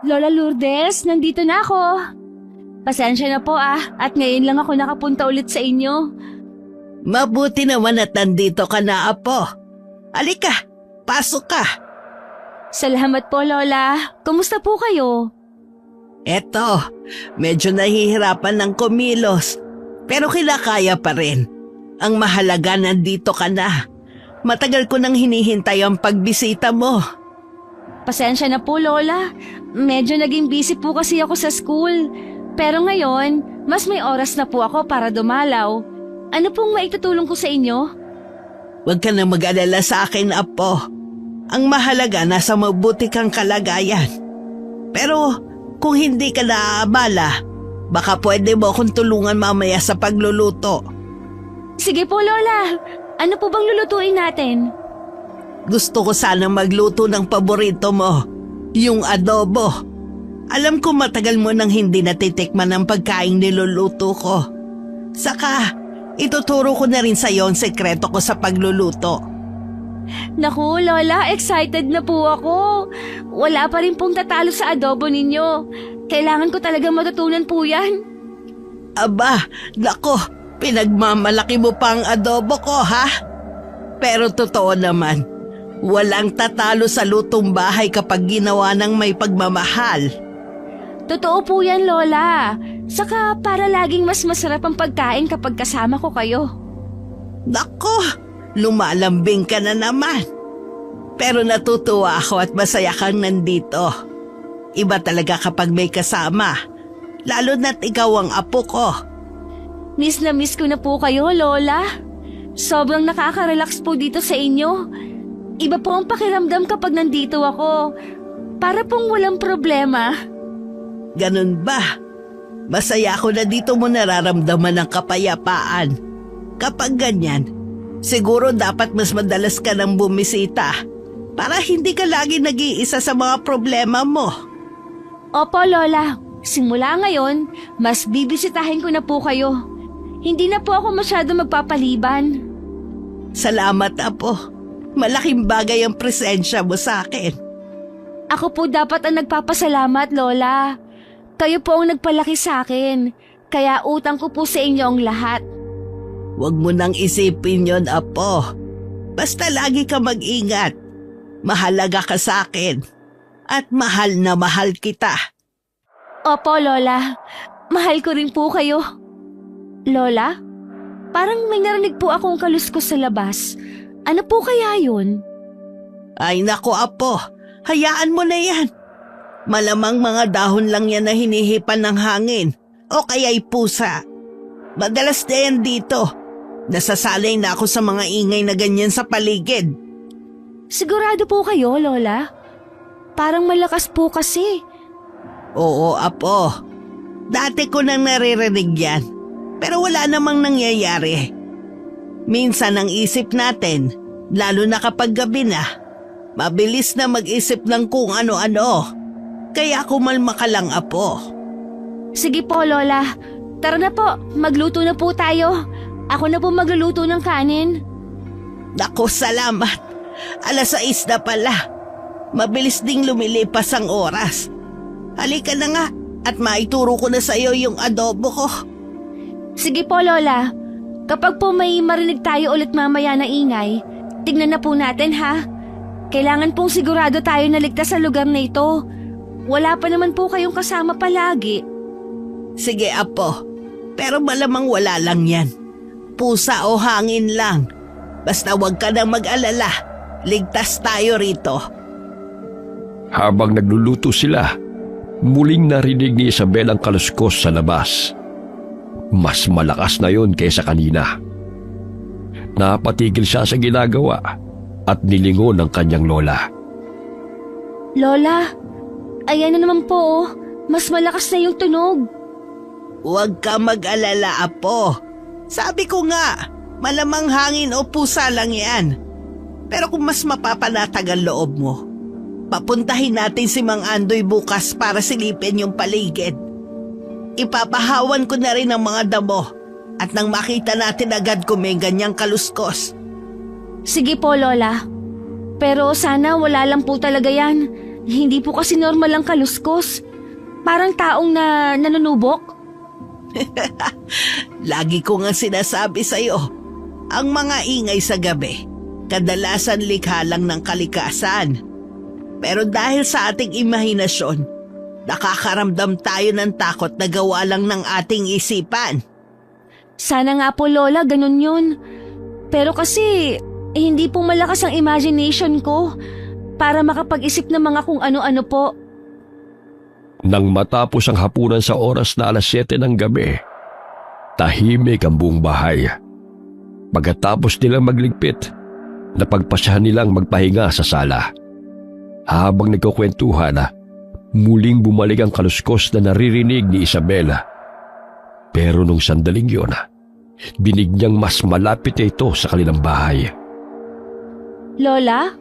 Lola Lourdes, nandito na ako. Pasensya na po at ngayon lang ako nakapunta ulit sa inyo. Mabuti naman at nandito ka na, Apo. Halika, pasok ka. Salamat po, Lola. Kumusta po kayo? Eto, medyo nahihirapan ng kumilos, pero kinakaya pa rin. Ang mahalaga nandito ka na. Matagal ko nang hinihintay ang pagbisita mo. Pasensya na po, Lola. Medyo naging busy po kasi ako sa school. Pero ngayon, mas may oras na po ako para dumalaw. Ano pong maitutulong ko sa inyo? Huwag ka na mag-alala sa akin, Apo. Ang mahalaga nasa mabuti kang kalagayan. Pero kung hindi ka naabala, baka pwede mo akong tulungan mamaya sa pagluluto. Sige po, Lola. Ano po bang lulutuin natin? Gusto ko sana magluto ng paborito mo, yung adobo. Alam ko matagal mo nang hindi natitikman ang pagkaing niluluto ko. Saka, ituturo ko na rin sa iyo ang sekreto ko sa pagluluto. Naku, Lola, excited na po ako. Wala pa rin pong tatalo sa adobo ninyo. Kailangan ko talaga matutunan po yan. Aba, nako, pinagmamalaki mo pa ang adobo ko, ha? Pero totoo naman, walang tatalo sa lutong bahay kapag ginawa ng may pagmamahal. Totoo po yan, Lola. Saka para laging mas masarap ang pagkain kapag kasama ko kayo. Nako, lumalambing ka na naman. Pero natutuwa ako at masaya kang nandito. Iba talaga kapag may kasama, lalo na't ikaw ang apo ko. Miss na miss ko na po kayo, Lola. Sobrang nakaka-relax po dito sa inyo. Iba po ang pakiramdam kapag nandito ako. Para pong walang problema. Ganun ba? Masaya ako na dito mo nararamdaman ang kapayapaan. Kapag ganyan, siguro dapat mas madalas ka nang bumisita para hindi ka lagi nag-iisa sa mga problema mo. Opo, Lola. Simula ngayon, mas bibisitahin ko na po kayo. Hindi na po ako masyado magpapaliban. Salamat, Apo. Malaking bagay ang presensya mo sa akin. Ako po dapat ang nagpapasalamat, Lola. Kayo po ang nagpalaki sa akin. Kaya utang ko po sa inyo ang lahat. Huwag mo nang isipin yon, Apo. Basta lagi ka mag-ingat. Mahalaga ka sa akin. At mahal na mahal kita. Opo, Lola. Mahal ko rin po kayo. Lola? Parang may narinig po akong kaluskos sa labas. Ano po kaya yun? Ay nako, Apo. Hayaan mo na yan. Malamang mga dahon lang yan na hinihipan ng hangin. O kaya'y pusa. Madalas na yan dito. Nasasalay na ako sa mga ingay na ganyan sa paligid. Sigurado po kayo, Lola? Parang malakas po kasi. Oo, Apo. Dati ko nang naririnig yan. Pero wala namang nangyayari. Minsan ang isip natin, lalo na kapag gabi na, mabilis na mag-isip ng kung ano-ano. Kaya kumalma ka lang, Apo. Sige po, Lola. Tara na po, magluto na po tayo. Ako na po magluluto ng kanin. Naku, salamat. 6:00 na pala. Mabilis ding lumilipas ang oras. Halika na nga at maituro ko na sa iyo yung adobo ko. Sige po, Lola. Kapag po may marinig tayo ulit mamaya na ingay, tignan na po natin, ha? Kailangan pong sigurado tayo na ligtas sa lugar na ito. Wala pa naman po kayong kasama palagi. Sige, Apo. Pero malamang wala lang yan. Pusa o hangin lang. Basta huwag ka nang mag-alala. Ligtas tayo rito. Habang nagluluto sila, muling narinig ni Isabel ang kaluskos sa labas. Mas malakas na yon kaysa kanina. Napatigil siya sa ginagawa at nilingon ang kanyang lola. Lola, ayan na naman po, oh. Mas malakas na yung tunog. Huwag ka mag-alala, Apo. Sabi ko nga, malamang hangin o pusa lang yan. Pero kung mas mapapanatag ang loob mo, papuntahin natin si Mang Andoy bukas para silipin yung paligid. Ipapahawan ko na rin ang mga damo at nang makita natin agad kung may ganyang kaluskos. Sige po, Lola. Pero sana wala lang po talaga yan. Hindi po kasi normal ang kaluskos. Parang taong na nanunubok. Lagi ko nga sinasabi sa'yo, ang mga ingay sa gabi, kadalasan likha lang ng kalikasan. Pero dahil sa ating imahinasyon, nakakaramdam tayo ng takot na gawa lang ng ating isipan. Sana nga po Lola, ganun yun. Pero kasi, hindi po malakas ang imagination ko para makapag-isip ng mga kung ano-ano po. Nang matapos ang hapunan sa oras na 7:00 ng gabi, tahimik ang buong bahay. Pagkatapos nilang magligpit, napagpasyahan nilang magpahinga sa sala. Habang nagkukwentuhan, muling bumalik ang kaluskos na naririnig ni Isabela. Pero nung sandaling yun, dinig niyang mas malapit na ito sa kanilang bahay. Lola,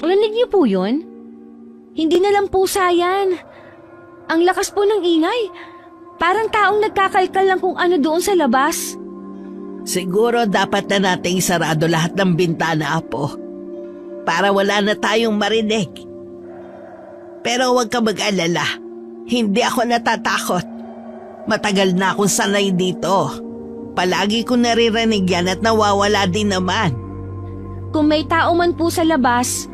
narinig niyo po yun? Hindi na lang pusa yan. Ang lakas po ng ingay. Parang taong nagkakalkal lang kung ano doon sa labas. Siguro dapat na nating sarado lahat ng bintana, Apo, para wala na tayong marinig. Pero huwag ka mag-alala, hindi ako natatakot. Matagal na akong sanay dito. Palagi ko naririnig yan at nawawala din naman. Kung may tao man po sa labas,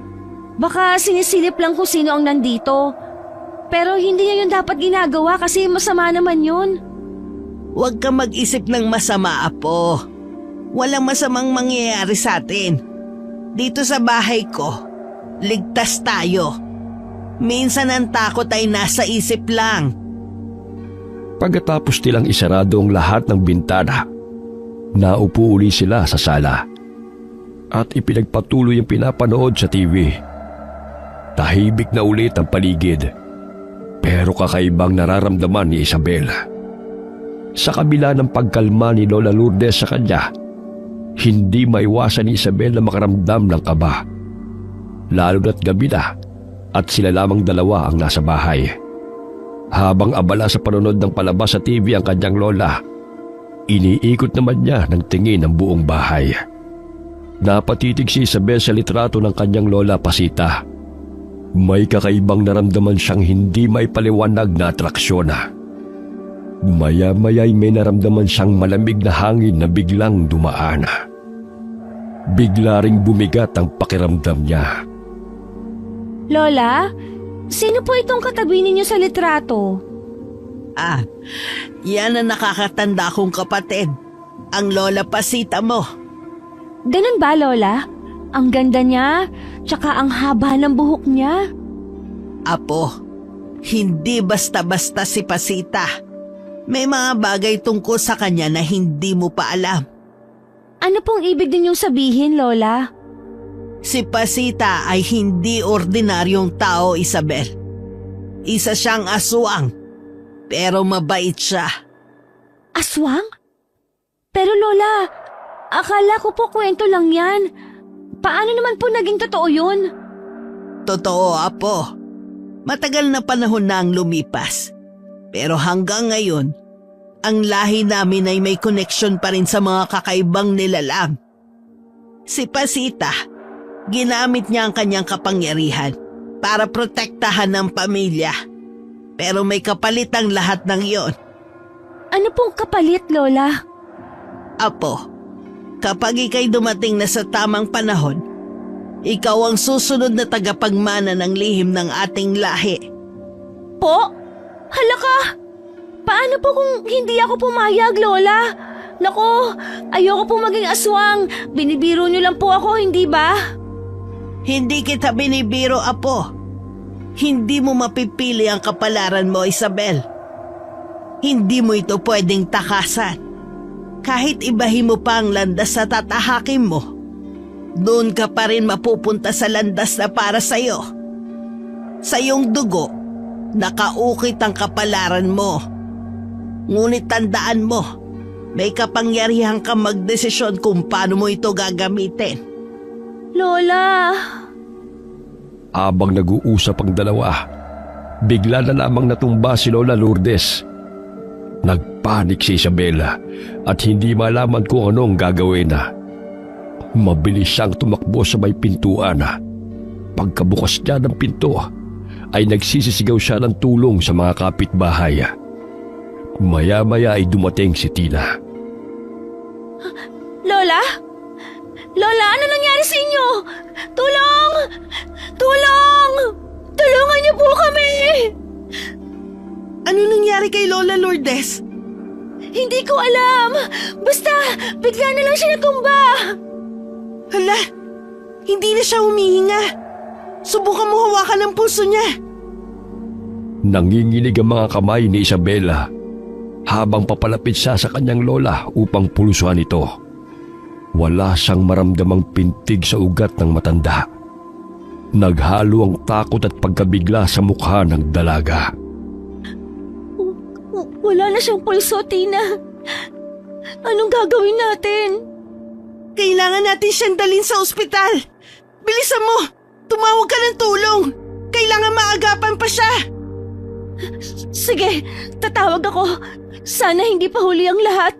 baka sinisilip lang kung sino ang nandito. Pero hindi niya yun dapat ginagawa kasi masama naman yun. Huwag ka mag-isip ng masama, Apo. Walang masamang mangyayari sa atin. Dito sa bahay ko, ligtas tayo. Minsan ang takot ay nasa isip lang. Pagkatapos nilang isarado ang lahat ng bintana, naupo uli sila sa sala at ipinagpatuloy ang pinapanood sa TV. Tahimik na ulit ang paligid, pero kakaibang nararamdaman ni Isabel. Sa kabila ng pagkalma ni Lola Lourdes sa kanya, hindi maiwasan ni Isabel na makaramdam ng kaba. Lalo na't gabi na at sila lamang dalawa ang nasa bahay. Habang abala sa panonood ng palabas sa TV ang kanyang lola, iniikot naman niya ng tingin ang buong bahay. Napatitig si Isabel sa litrato ng kanyang lola Pasita. May kakaibang naramdaman siyang hindi maipaliwanag na atraksyon. Maya-maya'y may naramdaman siyang malamig na hangin na biglang dumaan. Bigla ring bumigat ang pakiramdam niya. Lola, sino po itong katabi ninyo sa litrato? Yan ang nakakatanda kong kapatid. Ang Lola Pasita mo. Ganun ba, Lola? Ang ganda niya, tsaka ang haba ng buhok niya. Apo, hindi basta-basta si Pasita. May mga bagay tungkol sa kanya na hindi mo pa alam. Ano pong ibig ninyong sabihin, Lola? Si Pasita ay hindi ordinaryong tao, Isabel. Isa siyang aswang, pero mabait siya. Aswang? Pero Lola, akala ko po kwento lang yan. Paano naman po naging totoo yun? Totoo, Apo. Matagal na panahon na ang lumipas. Pero hanggang ngayon, ang lahi namin ay may connection pa rin sa mga kakaibang nilalang. Si Pasita, ginamit niya ang kanyang kapangyarihan para protektahan ng pamilya. Pero may kapalit ang lahat ng iyon. Ano pong kapalit, Lola? Apo, kapag ika'y dumating na sa tamang panahon, ikaw ang susunod na tagapagmana ng lihim ng ating lahi. Po? Hala ka! Paano po kung hindi ako pumayag, Lola? Naku, ayoko po maging aswang. Binibiro niyo lang po ako, hindi ba? Hindi kita binibiro, Apo. Hindi mo mapipili ang kapalaran mo, Isabel. Hindi mo ito pwedeng takasan. Kahit ibahin mo pa ang landas na tatahakin mo, doon ka pa rin mapupunta sa landas na para sa'yo. Sa iyong dugo, nakaukit ang kapalaran mo. Ngunit tandaan mo, may kapangyarihan kang magdesisyon kung paano mo ito gagamitin. Lola! Habang nag-uusap ang dalawa, bigla na lamang natumba si Lola Lourdes. Nagpanik si Isabela at hindi malaman kung anong gagawin. Mabilis siyang tumakbo sa may pintuan. Pagkabukas niya ng pinto, ay nagsisisigaw siya ng tulong sa mga kapitbahay. Maya-maya ay dumating si Tina. Lola? Lola, ano nangyari sa inyo? Tulong! Tulong! Tulungan niyo po kami! Ano nangyari kay Lola Lourdes? Hindi ko alam. Basta, bigla na lang siya natumba. Hala, hindi na siya humihinga. Subukan mo hawakan ang pulso niya. Nanginginig ang mga kamay ni Isabela habang papalapit siya sa kanyang lola upang pulsuhan ito. Wala siyang maramdamang pintig sa ugat ng matanda. Naghalo ang takot at pagkabigla sa mukha ng dalaga. Wala na siyang pulso, Tina. Anong gagawin natin? Kailangan natin siyang dalhin sa ospital. Bilisan mo! Tumawag ka ng tulong! Kailangan maagapan pa siya! Sige, tatawag ako. Sana hindi pa huli ang lahat.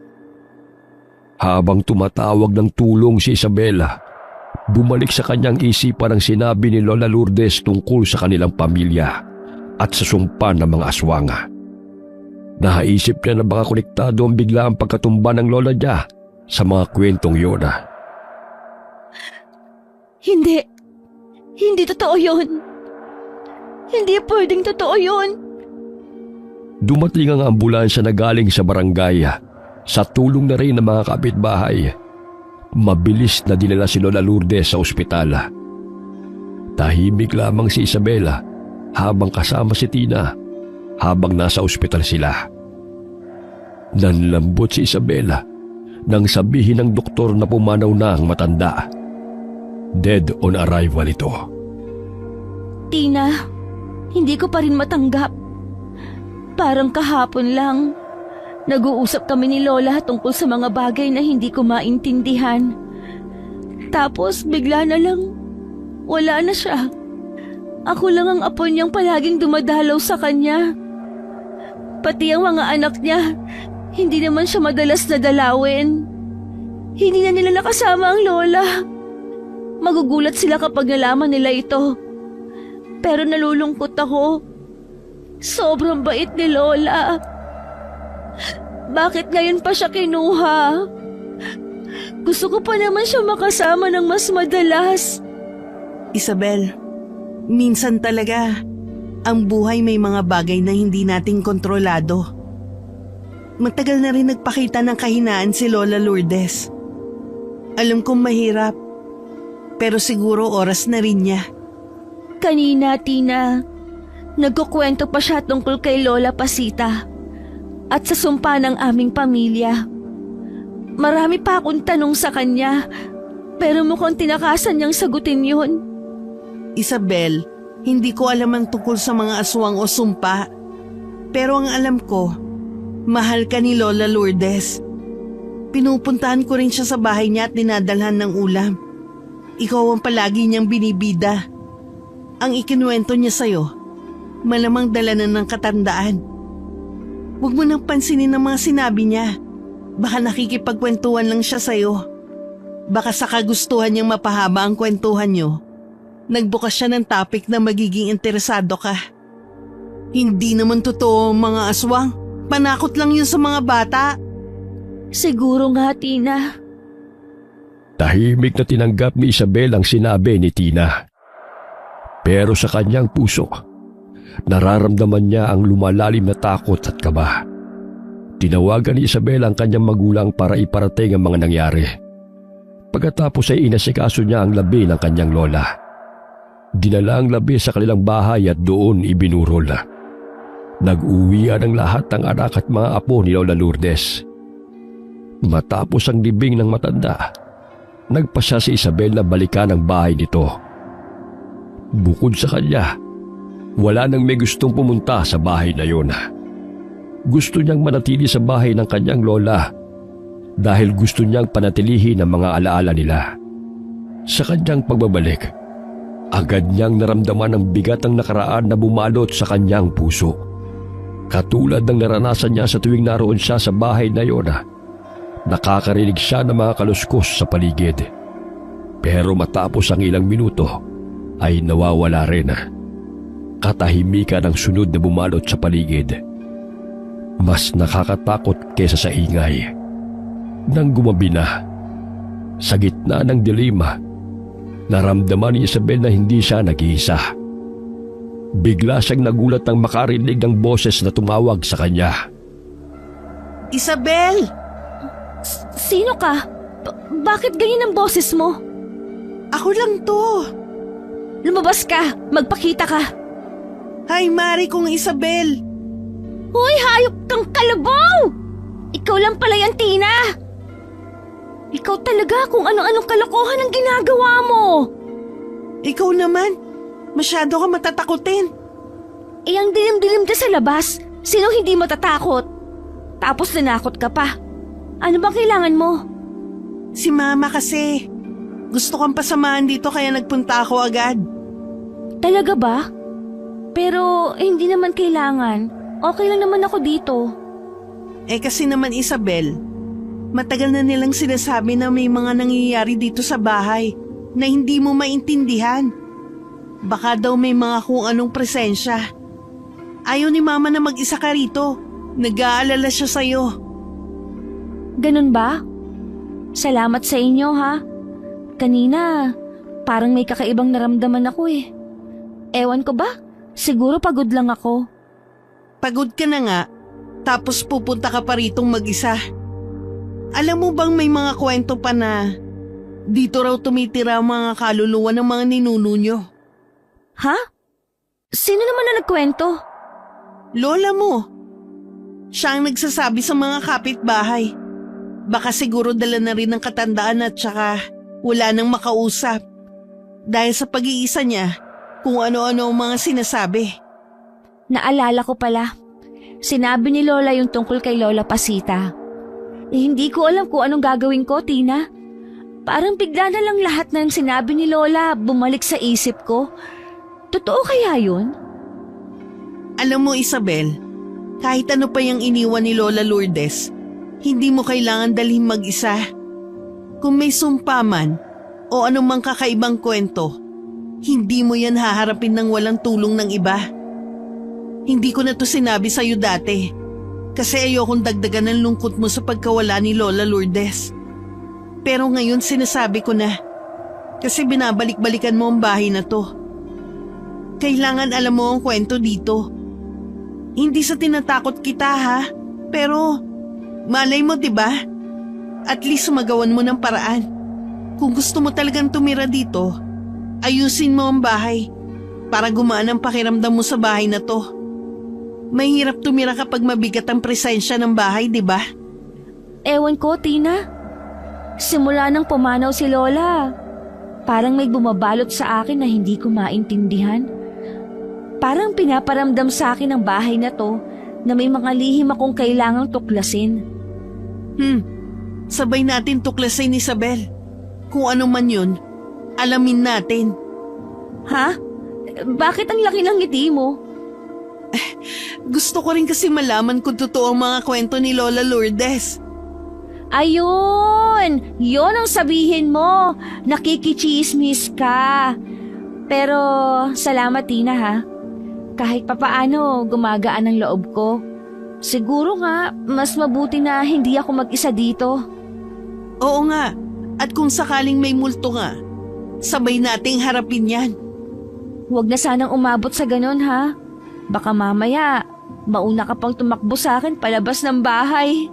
Habang tumatawag ng tulong si Isabela, bumalik sa kanyang isipan ang sinabi ni Lola Lourdes tungkol sa kanilang pamilya at sa sumpa ng mga aswanga. Naisip niya na baka konektado ang biglaang pagkatumba ng lola niya sa mga kwentong yun. Hindi. Hindi totoo yun. Hindi pwedeng totoo yun. Dumating ang ambulansya na galing sa barangay sa tulong na rin ng mga kapitbahay. Mabilis na dinala si Lola Lourdes sa ospital. Tahimik lamang si Isabela habang kasama si Tina habang nasa ospital sila. Nanlambot si Isabela nang sabihin ng doktor na pumanaw na ang matanda. Dead on arrival ito. Tina, hindi ko pa rin matanggap. Parang kahapon lang, nag-uusap kami ni Lola tungkol sa mga bagay na hindi ko maintindihan. Tapos bigla na lang, wala na siya. Ako lang ang apo niyang palaging dumadalaw sa kanya. Pati ang mga anak niya, hindi naman siya madalas na dalawin. Hindi na nila nakasama ang lola. Magugulat sila kapag nalaman nila ito. Pero nalulungkot ako. Sobrang bait ni Lola. Bakit ngayon pa siya kinuha? Gusto ko pa naman siya makasama ng mas madalas. Isabel, minsan talaga, ang buhay may mga bagay na hindi nating kontrolado. Matagal na rin nagpakita ng kahinaan si Lola Lourdes. Alam kong mahirap, pero siguro oras na rin niya. Kanina, Tina, nagkukwento pa siya tungkol kay Lola Pasita at sa sumpa ng aming pamilya. Marami pa akong tanong sa kanya, pero mukhang tinakasan niyang sagutin yun. Isabel, hindi ko alam ang tungkol sa mga aswang o sumpa. Pero ang alam ko, mahal ka ni Lola Lourdes. Pinupuntahan ko rin siya sa bahay niya at dinadalhan ng ulam. Ikaw ang palagi niyang binibida. Ang ikinuwento niya sa'yo, malamang dala na ng katandaan. Huwag mo nang pansinin ang mga sinabi niya. Baka nakikipagkwentuhan lang siya sa'yo. Baka sa kagustuhan niyang mapahaba ang kwentuhan niyo, nagbukas siya ng topic na magiging interesado ka. Hindi naman totoo ang mga aswang. Panakot lang yun sa mga bata. Siguro nga, Tina. Tahimik na tinanggap ni Isabel ang sinabi ni Tina. Pero sa kanyang puso, nararamdaman niya ang lumalalim na takot at kaba. Tinawagan ni Isabel ang kanyang magulang para iparating ang mga nangyari. Pagkatapos ay inasikaso niya ang labi ng kanyang lola. Dinala ang labi sa kanilang bahay at doon ibinurol. Nag-uwian ang lahat ng anak at mga apo ni Lola Lourdes. Matapos ang libing ng matanda, nagpasya si Isabel na balikan ang bahay nito. Bukod sa kanya, wala nang may gustong pumunta sa bahay na yun. Gusto niyang manatili sa bahay ng kanyang lola dahil gusto niyang panatilihin ang mga alaala nila. Sa kanyang pagbabalik, agad niyang naramdaman ang bigat ng nakaraan na bumalot sa kanyang puso. Katulad ng naranasan niya sa tuwing naroon siya sa bahay na yun, nakakarinig siya ng mga kaluskos sa paligid. Pero matapos ang ilang minuto, ay nawawala rin. Katahimikan ang sunod na bumalot sa paligid. Mas nakakatakot kaysa sa ingay. Nang gumabi na, sa gitna ng dilema, naramdaman ni Isabel na hindi siya nag-iisa. Bigla siyang nagulat nang makarinig ng boses na tumawag sa kanya. Isabel! Sino ka? Bakit ganyan ang boses mo? Ako lang to. Lumabas ka! Magpakita ka! Hi, Mari kong Isabel. Hoy, hayop kang kalabaw! Ikaw lang pala yan, Tina! Ikaw talaga kung ano-anong kalokohan ang ginagawa mo! Ikaw naman, masyado ka matatakutin. Ang dilim-dilim ka sa labas, sino hindi matatakot? Tapos nanakot ka pa. Ano bang kailangan mo? Si Mama kasi. Gusto kang pasamahan dito kaya nagpunta ako agad. Talaga ba? Pero hindi naman kailangan. Okay lang naman ako dito. Kasi naman Isabel, matagal na nilang sinasabi na may mga nangyayari dito sa bahay na hindi mo maintindihan. Baka daw may mga kung anong presensya. Ayaw ni Mama na mag-isa ka rito. Nag-aalala siya sa'yo. Ganun ba? Salamat sa inyo ha. Kanina, parang may kakaibang naramdaman ako eh. Ewan ko ba? Siguro pagod lang ako. Pagod ka na nga, tapos pupunta ka pa ritong mag-isa. Alam mo bang may mga kwento pa na dito raw tumitira ang mga kaluluwa ng mga ninuno nyo? Ha? Sino naman na nagkwento? Lola mo. Siya ang nagsasabi sa mga kapitbahay. Baka siguro dala na rin ng katandaan at saka wala nang makausap. Dahil sa pag-iisa niya, kung ano-ano ang mga sinasabi. Naalala ko pala. Sinabi ni Lola yung tungkol kay Lola Pasita. Hindi ko alam kung anong gagawin ko, Tina. Parang bigla na lang lahat ng sinabi ni Lola bumalik sa isip ko. Totoo kaya yun? Alam mo Isabel, kahit ano pa yung iniwan ni Lola Lourdes, hindi mo kailangan dalhin mag-isa. Kung may sumpa man o anumang kakaibang kwento, hindi mo yan haharapin ng walang tulong ng iba. Hindi ko na to sinabi sa'yo dati kasi ayokong dagdagan ng lungkot mo sa pagkawala ni Lola Lourdes. Pero ngayon sinasabi ko na kasi binabalik-balikan mo ang bahay na to. Kailangan alam mo ang kwento dito. Hindi sa tinatakot kita ha, pero malay mo 'di ba? At least sumagawan mo ng paraan. Kung gusto mo talagang tumira dito, ayusin mo ang bahay para gumaan ang pakiramdam mo sa bahay na to. Mahirap tumira kapag mabigat ang presensya ng bahay, di ba? Ewan ko, Tina. Simula nang pumanaw si Lola, parang may bumabalot sa akin na hindi ko maintindihan. Parang pinaparamdam sa akin ng bahay na to na may mga lihim akong kailangang tuklasin. Sabay natin tuklasin, Isabel. Kung ano man yun, alamin natin. Ha? Bakit ang laki ng ngiti mo? Gusto ko rin kasi malaman kung totoo ang mga kwento ni Lola Lourdes. Ayun! Yun ang sabihin mo. Nakikichismis ka. Pero salamat, Tina ha. Kahit papaano gumagaan ang loob ko. Siguro nga, mas mabuti na hindi ako mag-isa dito. Oo nga, at kung sakaling may multo nga, sabay nating harapin yan. Huwag na sanang umabot sa ganun ha. Baka mamaya, mauna ka pang tumakbo sa akin palabas ng bahay.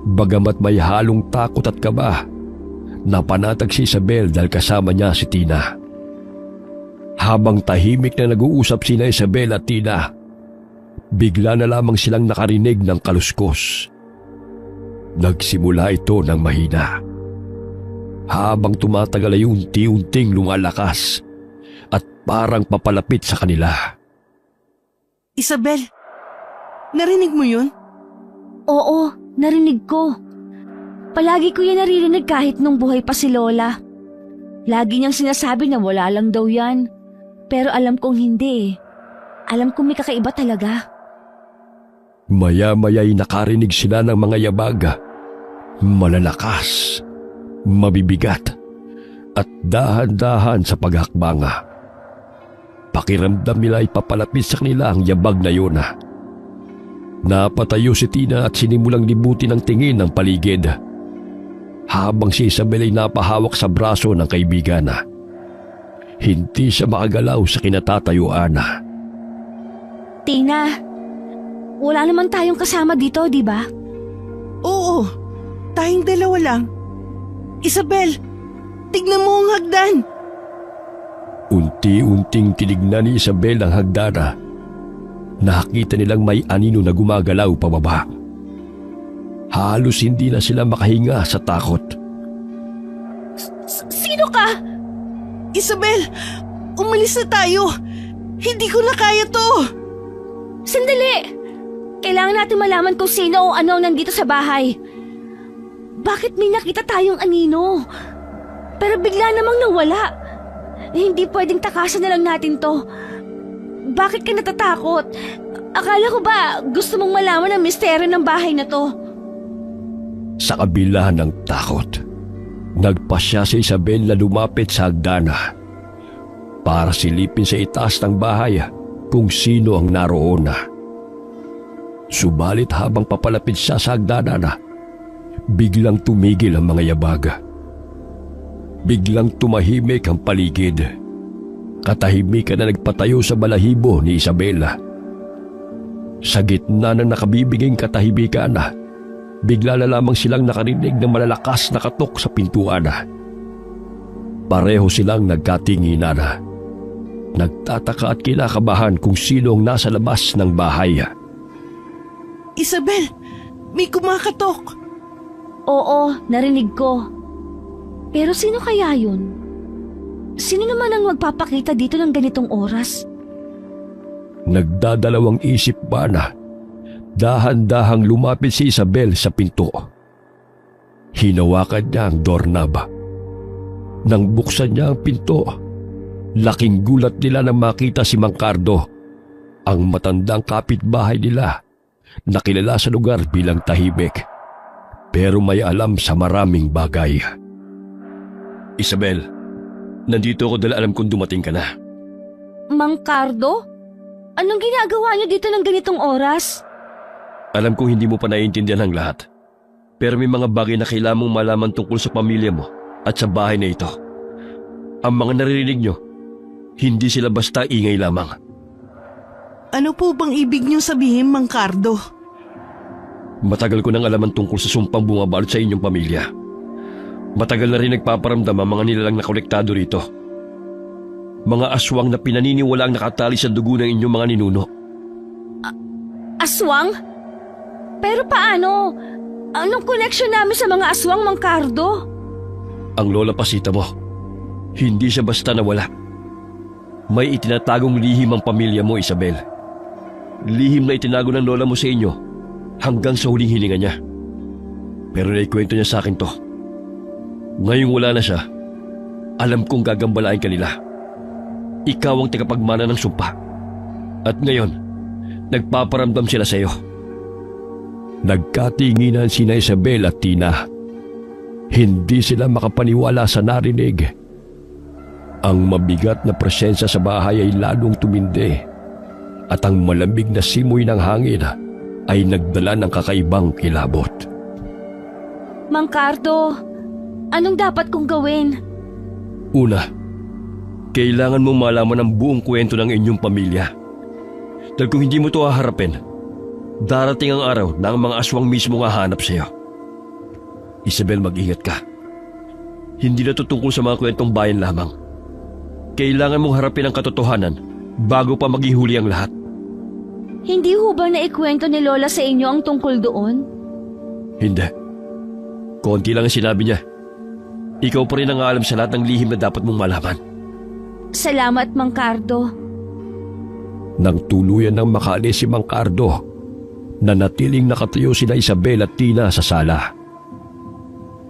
Bagamat may halong takot at kaba, napanatag si Isabel dahil kasama niya si Tina. Habang tahimik na nag-uusap sina Isabel at Tina, bigla na lamang silang nakarinig ng kaluskos. Nagsimula ito ng mahina. Habang tumatagal ay unti-unting lumalakas at parang papalapit sa kanila. Isabel, narinig mo yun? Oo, narinig ko. Palagi ko yan naririnig kahit nung buhay pa si Lola. Lagi niyang sinasabi na wala lang daw yan. Pero alam kong hindi. Alam kong may kakaiba talaga. Maya-maya'y nakarinig sila ng mga yabag, malalakas, mabibigat, at dahan-dahan sa paghakbanga. Pakiramdam nila ay papalapit sa kanila ang yabag na yun. Napatayo si Tina at sinimulang libutin ang tingin ng paligid. Habang si Isabel ay napahawak sa braso ng kaibigan. Hindi siya makagalaw sa kinatatayuan. Tina, wala naman tayong kasama dito, di ba? Oo, tayong dalawa lang. Isabel, tignan mo ang hagdan. Unti-unting tinignan ni Isabel ang hagdana. Nakita nilang may anino na gumagalaw pababa. Halos hindi na sila makahinga sa takot. Sino ka? Isabel, umalis na tayo. Hindi ko na kaya to. Sandali! Kailangan natin malaman kung sino o ano ang nandito sa bahay. Bakit may nakita tayong anino? Pero bigla namang nawala. Hindi pwedeng takasan na lang natin to. Bakit ka natatakot? Akala ko ba gusto mong malaman ang misteryo ng bahay na to? Sa kabila ng takot, nagpasya si Isabel na lumapit sa hagdana para silipin sa itaas ng bahay kung sino ang naroon. Subalit habang papalapit siya sa hagdana, biglang tumigil ang mga yabag. Biglang tumahimik ang paligid. Katahimikan na nagpatayo sa balahibo ni Isabel. Sa gitna ng nakabibiging katahimikan, bigla na lamang silang nakarinig ng malalakas na katok sa pintuan. Pareho silang nagkatinginan. Nagtataka at kinakabahan kung sino ang nasa labas ng bahay. Isabel, may kumakatok. Oo, narinig ko. Pero sino kaya yun? Sino naman ang magpapakita dito ng ganitong oras? Nagdadalawang isip ba na dahan-dahang lumapit si Isabel sa pinto. Hinawakan niya ang doorknob. Nang buksan niya ang pinto, laking gulat nila nang makita si Mang Cardo, ang matandang kapitbahay nila na kilala sa lugar bilang tahimik pero may alam sa maraming bagay. Isabel, nandito ako dahil alam kong dumating ka na. Mang Cardo? Anong ginagawa niyo dito ng ganitong oras? Alam kong hindi mo pa naiintindihan ang lahat. Pero may mga bagay na kailangan mong malaman tungkol sa pamilya mo at sa bahay na ito. Ang mga naririnig nyo, hindi sila basta ingay lamang. Ano po bang ibig niyong sabihin, Mang Cardo? Matagal ko nang alaman tungkol sa sumpang bumabalot sa inyong pamilya. Matagal na rin nagpaparamdam ang mga nilalang na kolektado rito. Mga aswang na pinaniniwalaang nakatali sa dugo ng inyong mga ninuno. Aswang? Pero paano? Anong connection namin sa mga aswang, Mang Cardo? Ang lola Pasita mo, hindi siya basta nawala. May itinatagong lihim ang pamilya mo, Isabel. Lihim na itinago ng lola mo sa inyo hanggang sa huling hininga niya. Pero naikwento niya sa akin to. Ngayong wala na siya, alam kong gagambalain ka nila. Ikaw ang tagapagmana ng sumpa. At ngayon, nagpaparamdam sila sa iyo. Nagkatinginan sina Isabel at Tina. Hindi sila makapaniwala sa narinig. Ang mabigat na presensya sa bahay ay lalong tumindi at ang malamig na simoy ng hangin ay nagdala ng kakaibang kilabot. Mang Cardo, anong dapat kong gawin? Una, kailangan mong malaman ang buong kwento ng inyong pamilya. Dahil kung hindi mo ito haharapin, darating ang araw na ang mga aswang mismo hahanap sa iyo. Isabel, mag-ingat ka. Hindi na ito tungkol sa mga kwentong bayan lamang. Kailangan mong harapin ang katotohanan bago pa maging huli ang lahat. Hindi ho ba naikwento ni Lola sa inyo ang tungkol doon? Hindi. Konti lang ang sinabi niya. Ikaw pa rin ang alam sa lahat ng lihim na dapat mong malaman. Salamat, Mang Cardo. Nang tuluyan ng makaalis si Mang Cardo, nanatiling nakatayo sina Isabel at Tina sa sala.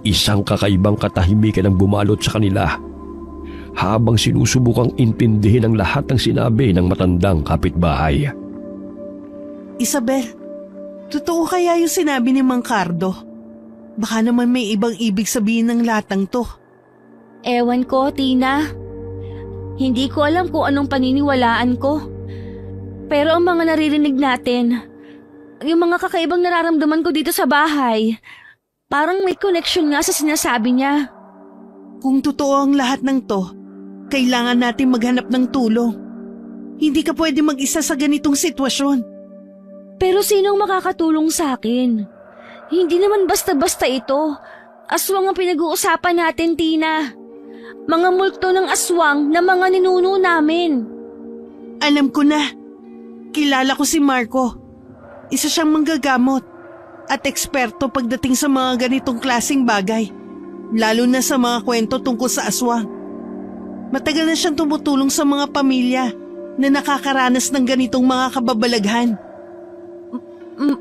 Isang kakaibang katahimikan ang bumalot sa kanila habang sinusubukang intindihin ang lahat ng sinabi ng matandang kapitbahay. Isabel, totoo kaya yung sinabi ni Mang Cardo? Baka naman may ibang ibig sabihin ng latang to. Ewan ko, Tina. Hindi ko alam kung anong paniniwalaan ko. Pero ang mga naririnig natin, yung mga kakaibang nararamdaman ko dito sa bahay, parang may connection nga sa sinasabi niya. Kung totoo ang lahat ng to, kailangan natin maghanap ng tulong. Hindi ka pwede mag-isa sa ganitong sitwasyon. Pero sinong makakatulong sa akin? Hindi naman basta-basta ito. Aswang ang pinag-uusapan natin, Tina. Mga multo ng aswang na mga ninuno namin. Alam ko na. Kilala ko si Marco. Isa siyang manggagamot at eksperto pagdating sa mga ganitong klaseng bagay. Lalo na sa mga kwento tungkol sa aswang. Matagal na siyang tumutulong sa mga pamilya na nakakaranas ng ganitong mga kababalaghan.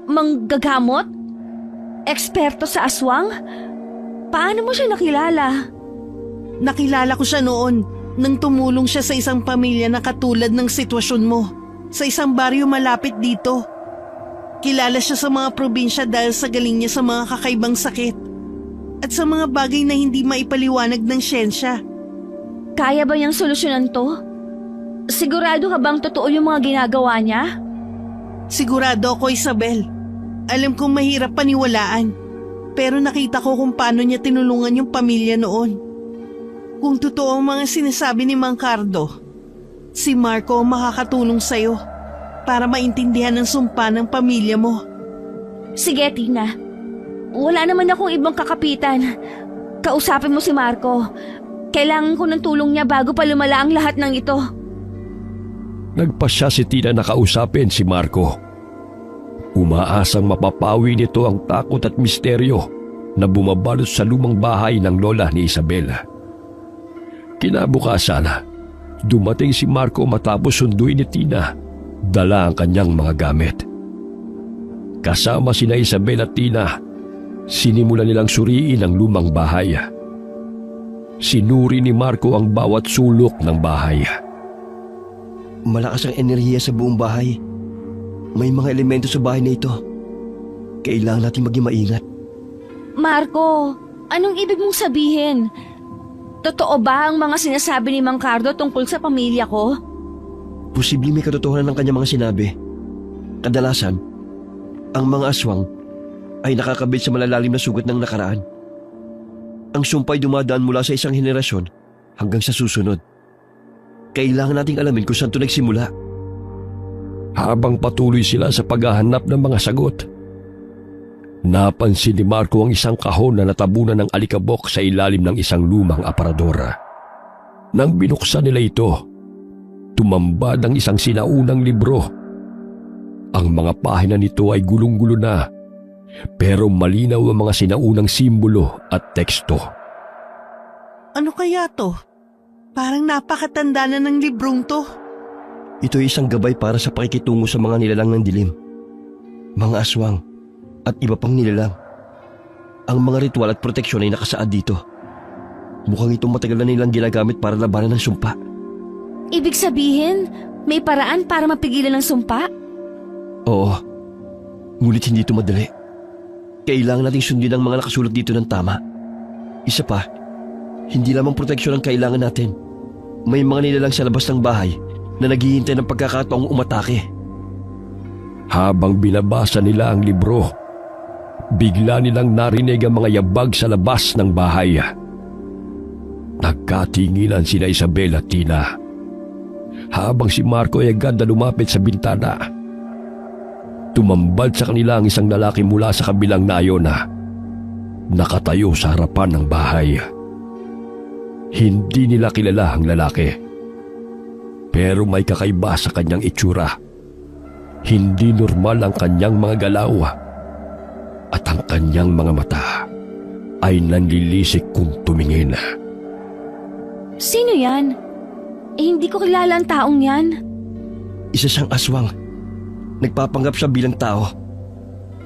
Manggagamot? Eksperto sa aswang? Paano mo siya nakilala? Nakilala ko siya noon nang tumulong siya sa isang pamilya na katulad ng sitwasyon mo sa isang baryo malapit dito. Kilala siya sa mga probinsya dahil sa galing niya sa mga kakaibang sakit at sa mga bagay na hindi maipaliwanag ng siyensya. Kaya ba niyang solusyonan to? Sigurado ka bang totoo yung mga ginagawa niya? Sigurado ako, Isabel. Alam kong mahirap paniwalaan, pero nakita ko kung paano niya tinulungan yung pamilya noon. Kung totoo ang mga sinasabi ni Mang Cardo, si Marco ang makakatulong sa'yo para maintindihan ang sumpa ng pamilya mo. Sige, Tina. Wala naman akong ibang kakapitan. Kausapin mo si Marco. Kailangan ko ng tulong niya bago pa lumala ang lahat ng ito. Nagpasya si Tina na kausapin si Marco. Umaasang mapapawi nito ang takot at misteryo na bumabalot sa lumang bahay ng lola ni Isabel. Kinabukasan, dumating si Marco matapos sunduin ni Tina, dala ang kanyang mga gamit. Kasama sina Isabel at Tina, sinimulan nilang suriin ang lumang bahay. Sinuri ni Marco ang bawat sulok ng bahay. Malakas ang enerhiya sa buong bahay. May mga elemento sa bahay na ito. Kailangan natin maging maingat. Marco, anong ibig mong sabihin? Totoo ba ang mga sinasabi ni Mang Cardo tungkol sa pamilya ko? Posibleng may katotohanan ng kanyang mga sinabi. Kadalasan, ang mga aswang ay nakakabit sa malalalim na sugat ng nakaraan. Ang sumpay dumadaan mula sa isang henerasyon hanggang sa susunod. Kailangan nating alamin kung saan ito nagsimula. Habang patuloy sila sa paghahanap ng mga sagot, napansin ni Marco ang isang kahon na natabunan ng alikabok sa ilalim ng isang lumang aparador. Nang binuksan nila ito, tumambad ang isang sinaunang libro. Ang mga pahina nito ay gulong-gulo na, pero malinaw ang mga sinaunang simbolo at teksto. Ano kaya to? Parang napakatanda na ng librong to. Ito ay isang gabay para sa pakikitungo sa mga nilalang ng dilim, mga aswang at iba pang nilalang. Ang mga ritual at proteksyon ay nakasaad dito. Mukhang itong matagal na nilang ginagamit para labanan ng sumpa. Ibig sabihin, may paraan para mapigilan ng sumpa? Oo, ngunit hindi ito madali. Kailangan nating sundin ang mga nakasulat dito ng tama. Isa pa, hindi lamang proteksyon ang kailangan natin. May mga nilalang sa labas ng bahay na naghihintay ng pagkakataong umatake. Habang binabasa nila ang libro, bigla nilang narinig ang mga yabag sa labas ng bahay. Nagkatinginan sina Isabel at Tina, habang si Marco ay agad na lumapit sa bintana. Tumambad sa kanila ang isang lalaki mula sa kabilang nayon na nakatayo sa harapan ng bahay. Hindi nila kilala ang lalaki, pero may kakaiba sa kanyang itsura. Hindi normal ang kanyang mga galaw at ang kanyang mga mata ay nanlilisik kung tumingin. Sino yan? Hindi ko kilala ang taong yan. Isa siyang aswang. Nagpapanggap siya bilang tao.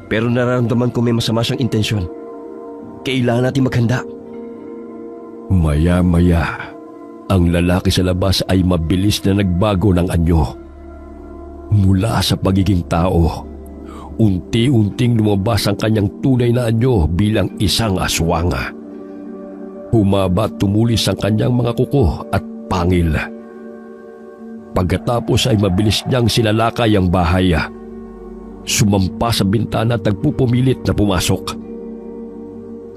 Pero nararamdaman ko may masama siyang intensyon. Kailangan natin maghanda. Maya-maya, ang lalaki sa labas ay mabilis na nagbago ng anyo. Mula sa pagiging tao, unti-unting lumabas ang kanyang tunay na anyo bilang isang aswang. Humaba at tumulis ang kanyang mga kuko at pangil. Pagkatapos ay mabilis niyang sinalakay ang bahay. Sumampa sa bintana at nagpupumilit na pumasok.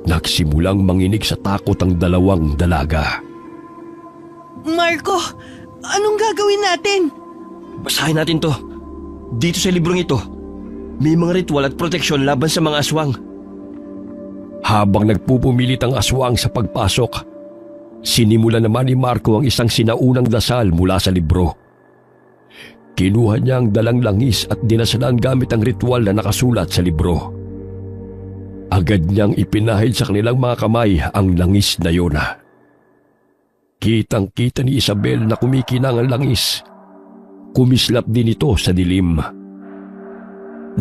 Nagsimulang manginig sa takot ang dalawang dalaga. Marco, anong gagawin natin? Basahin natin to. Dito sa librong ito, may mga ritual at proteksyon laban sa mga aswang. Habang nagpupumilit ang aswang sa pagpasok, sinimula naman ni Marco ang isang sinaunang dasal mula sa libro. Kinuha niya ang dalang langis at dinasalan gamit ang ritual na nakasulat sa libro. Agad niyang ipinahid sa kanilang mga kamay ang langis na yun. Kitang-kita ni Isabel na kumikinang ang langis. Kumislap din ito sa dilim.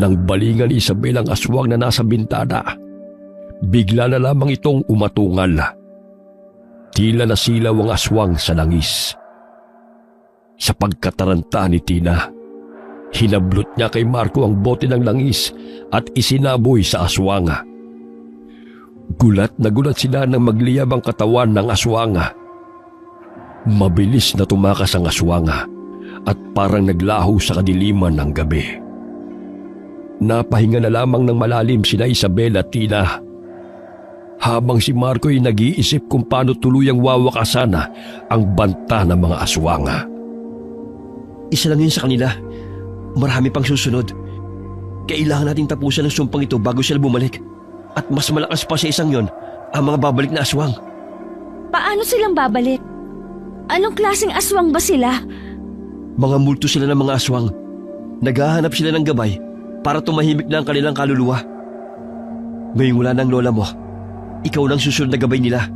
Nang balingan ni Isabel ang aswang na nasa bintana, bigla na lamang itong umatungal. Tila nasilaw ang aswang sa langis. Sa pagkataranta ni Tina, hinablot niya kay Marco ang bote ng langis at isinaboy sa aswang. Gulat na gulat sila nang magliyab ang katawan ng aswang. Mabilis na tumakas ang aswang at parang naglaho sa kadiliman ng gabi. Napahinga na lamang ng malalim sina Isabel at Tina, habang si Marco ay nag-iisip kung paano tuluyang wawakasan ang banta ng mga aswang. Isa lang yun sa kanila. Marami pang susunod. Kailangan nating tapusan ang sumpang ito bago sila bumalik. At mas malakas pa sa isang yon ang mga babalik na aswang. Paano silang babalik? Anong klaseng aswang ba sila? Mga multo sila ng mga aswang. Naghahanap sila ng gabay para tumahimik na ang kanilang kaluluwa. Ngayong wala ng lola mo, ikaw lang susunod na gabay nila.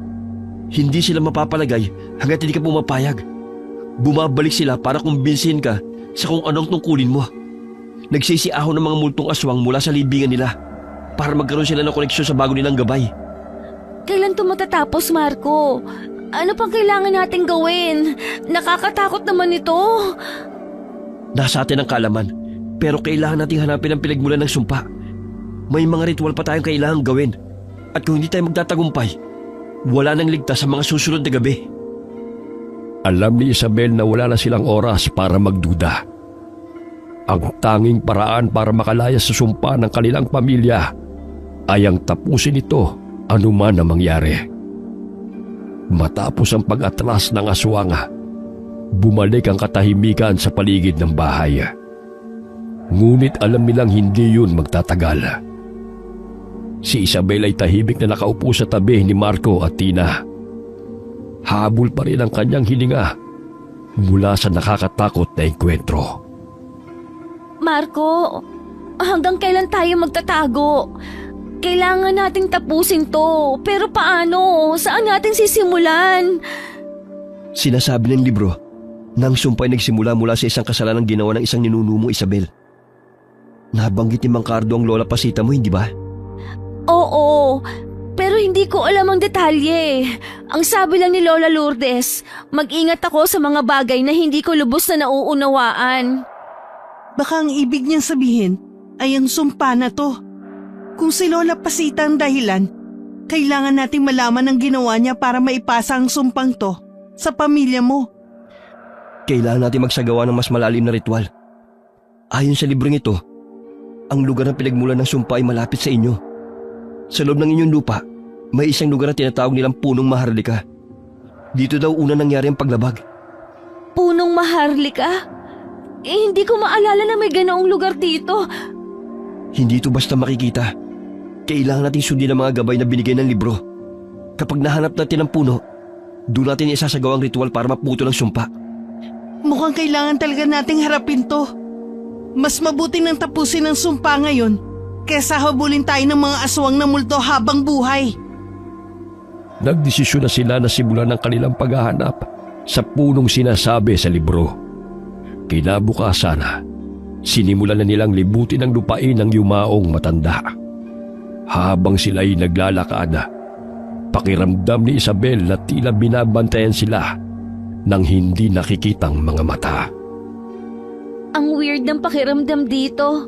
Hindi sila mapapalagay hanggat hindi ka pumapayag. Bumabalik sila para kumbinsihin ka sa kung anong tungkulin mo. Nagsisiahon ng mga multong aswang mula sa libingan nila para magkaroon sila ng koneksyon sa bago nilang gabay. Kailan ito matatapos, Marco? Ano pang kailangan nating gawin? Nakakatakot naman ito. Nasa atin ang kaalaman, pero kailangan nating hanapin ang pinagmulan ng sumpa. May mga ritual pa tayong kailangang gawin. At kung hindi tayo magtatagumpay, wala nang ligtas sa mga susunod na gabi. Alam ni Isabel na wala na silang oras para magduda. Ang tanging paraan para makalaya sa sumpa ng kanilang pamilya ay ang tapusin ito anuman ang mangyari. Matapos ang pag-atras ng aswang, bumalik ang katahimikan sa paligid ng bahay. Ngunit alam nilang hindi yun magtatagal. Si Isabel ay tahimik na nakaupo sa tabi ni Marco at Tina. Habol pa rin ang kanyang hininga mula sa nakakatakot na engkwentro. Marco, hanggang kailan tayo magtatago? Kailangan nating tapusin to. Pero paano? Saan natin sisimulan? Sinasabi ng libro na ang sumpa ay nagsimula mula sa isang kasalanang ginawa ng isang ninuno mo, Isabel. Nabanggit ni Mang Cardo ang lola Pasita mo, hindi ba? Oo, pero hindi ko alam ang detalye. Ang sabi lang ni Lola Lourdes, mag-ingat ako sa mga bagay na hindi ko lubos na nauunawaan. Baka ang ibig niyang sabihin ay ang sumpa na to. Kung si Lola Pasita ang dahilan, kailangan nating malaman ang ginawa niya para maipasa ang sumpang to sa pamilya mo. Kailangan natin magsagawa ng mas malalim na ritual. Ayon sa librong ito, ang lugar ng pinagmulan ng sumpa ay malapit sa inyo. Sa loob ng inyong lupa, may isang lugar na tinatawag nilang Punong Maharlika. Dito daw una nangyari ang paglabag. Punong Maharlika? Hindi ko maalala na may ganoong lugar dito. Hindi ito basta makikita. Kailangan nating sundin ang mga gabay na binigay ng libro. Kapag nahanap natin ang puno, doon natin isasagawa ang ritual para maputol ang sumpa. Mukhang kailangan talaga nating harapin to. Mas mabuti nang tapusin ang sumpa ngayon kesa habulin tayo ng mga aswang na multo habang buhay. Nagdesisyon na sila na simulan ang kanilang paghahanap sa punong sinasabi sa libro. Kinabukasan, sinimulan na nilang libutin ang lupain ng yumaong matanda. Habang sila ay naglalakad, pakiramdam ni Isabel na tila binabantayan sila ng hindi nakikitang mga mata. Ang weird ng pakiramdam dito.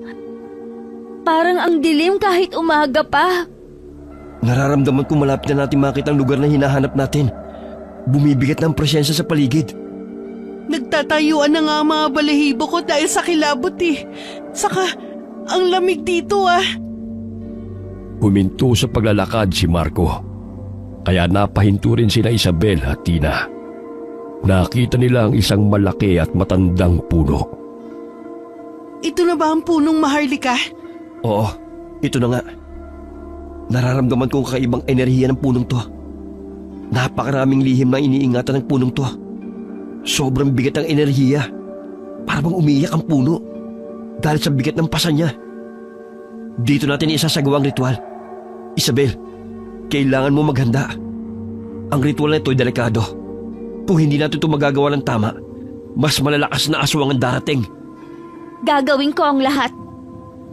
Parang ang dilim kahit umaga pa. Nararamdaman ko malapit na natin makita ang lugar na hinahanap natin. Bumibigat ng presensya sa paligid. Nagtatayuan na nga ang mga balahibo ko dahil sa kilabot eh. Saka, ang lamig dito ah. Huminto sa paglalakad si Marco. Kaya napahinto rin sina Isabel at Tina. Nakita nila ang isang malaki at matandang puno. Ito na ba ang punong Maharlika? Oo, ito na nga. Nararamdaman ko ang kakaibang enerhiya ng punong to. Napakaraming lihim na iniingatan ng punong to. Sobrang bigat ang enerhiya. Para bang umiiyak ang puno dahil sa bigat ng pasa niya. Dito natin isasagawa ang ritual. Isabel, kailangan mo maghanda. Ang ritual na ito ay delikado. Kung hindi natin ito magagawa ng tama, mas malalakas na aswang ang darating. Gagawin ko ang lahat.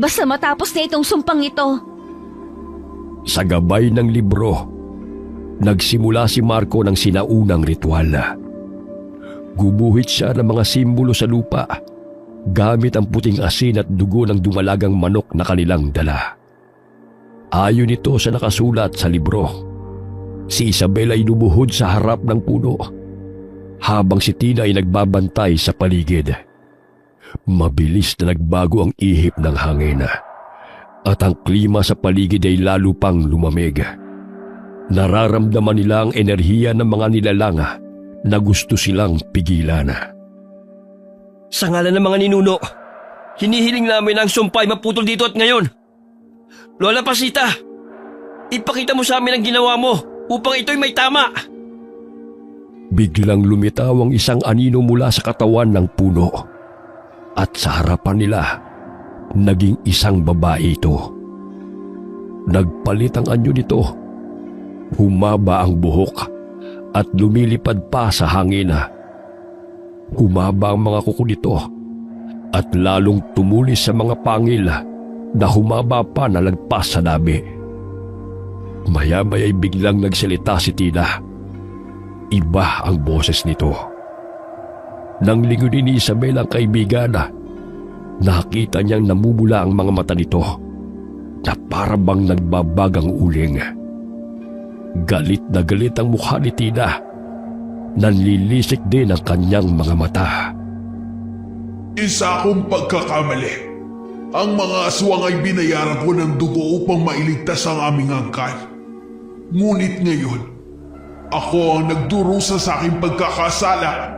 Basta matapos na itong sumpang ito. Sa gabay ng libro, nagsimula si Marco ng sinaunang ritual. Gubuhit siya ng mga simbolo sa lupa gamit ang puting asin at dugo ng dumalagang manok na kanilang dala. Ayon ito sa nakasulat sa libro, si Isabel ay lumuhod sa harap ng puno habang si Tina ay nagbabantay sa paligid. Mabilis na nagbago ang ihip ng hangin at ang klima sa paligid ay lalo pang lumamig. Nararamdaman nila ang enerhiya ng mga nilalang na gusto silang pigilan. Sa ngalan ng mga ninuno, hinihiling namin ang sumpay maputol dito at ngayon. Lola Pasita, ipakita mo sa amin ang ginawa mo upang ito'y may tama. Biglang lumitaw ang isang anino mula sa katawan ng puno at sa harapan nila, naging isang babae ito. Nagpalit ang anyo nito. Humaba ang buhok at lumilipad pa sa hangin. Humaba ang mga kuko nito at lalong tumulis sa mga pangil na humaba pa na lagpas sa labi. Maya-maya ay biglang nagsalita si Tina. Iba ang boses nito. Nang lingunin ni Isabel ang kaibigan, nakita niyang namumula ang mga mata nito na parabang nagbabagang uling. Galit na galit ang mukha ni Tina. Nanlilisik din ang kanyang mga mata. Isa akong pagkakamali. Ang mga aswang ay binayaran ko ng dugo upang mailigtas ang aming angkan. Ngunit ngayon, ako ang nagdurusa sa aking pagkakasala.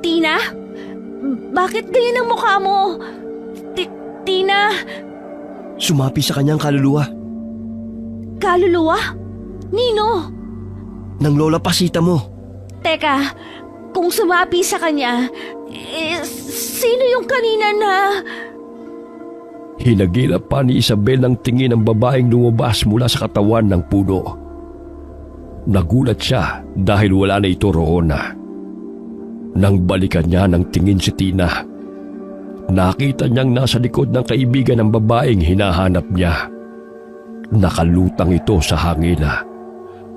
Tina? Bakit ganyan ang mukha mo? Tina? Sumapi sa kanyang kaluluwa. Kaluluwa? Nino? Ng Lola Pasita mo. Teka, kung sumapi sa kanya, sino yung kanina na... Hinagilap pa ni Isabel ng tingin ng babaeng lumabas mula sa katawan ng puno. Nagulat siya dahil wala na ito roon. Nang balikan niya ng tingin si Tina, nakita niyang nasa likod ng kaibigan ng babaeng hinahanap niya. Nakalutang ito sa hangin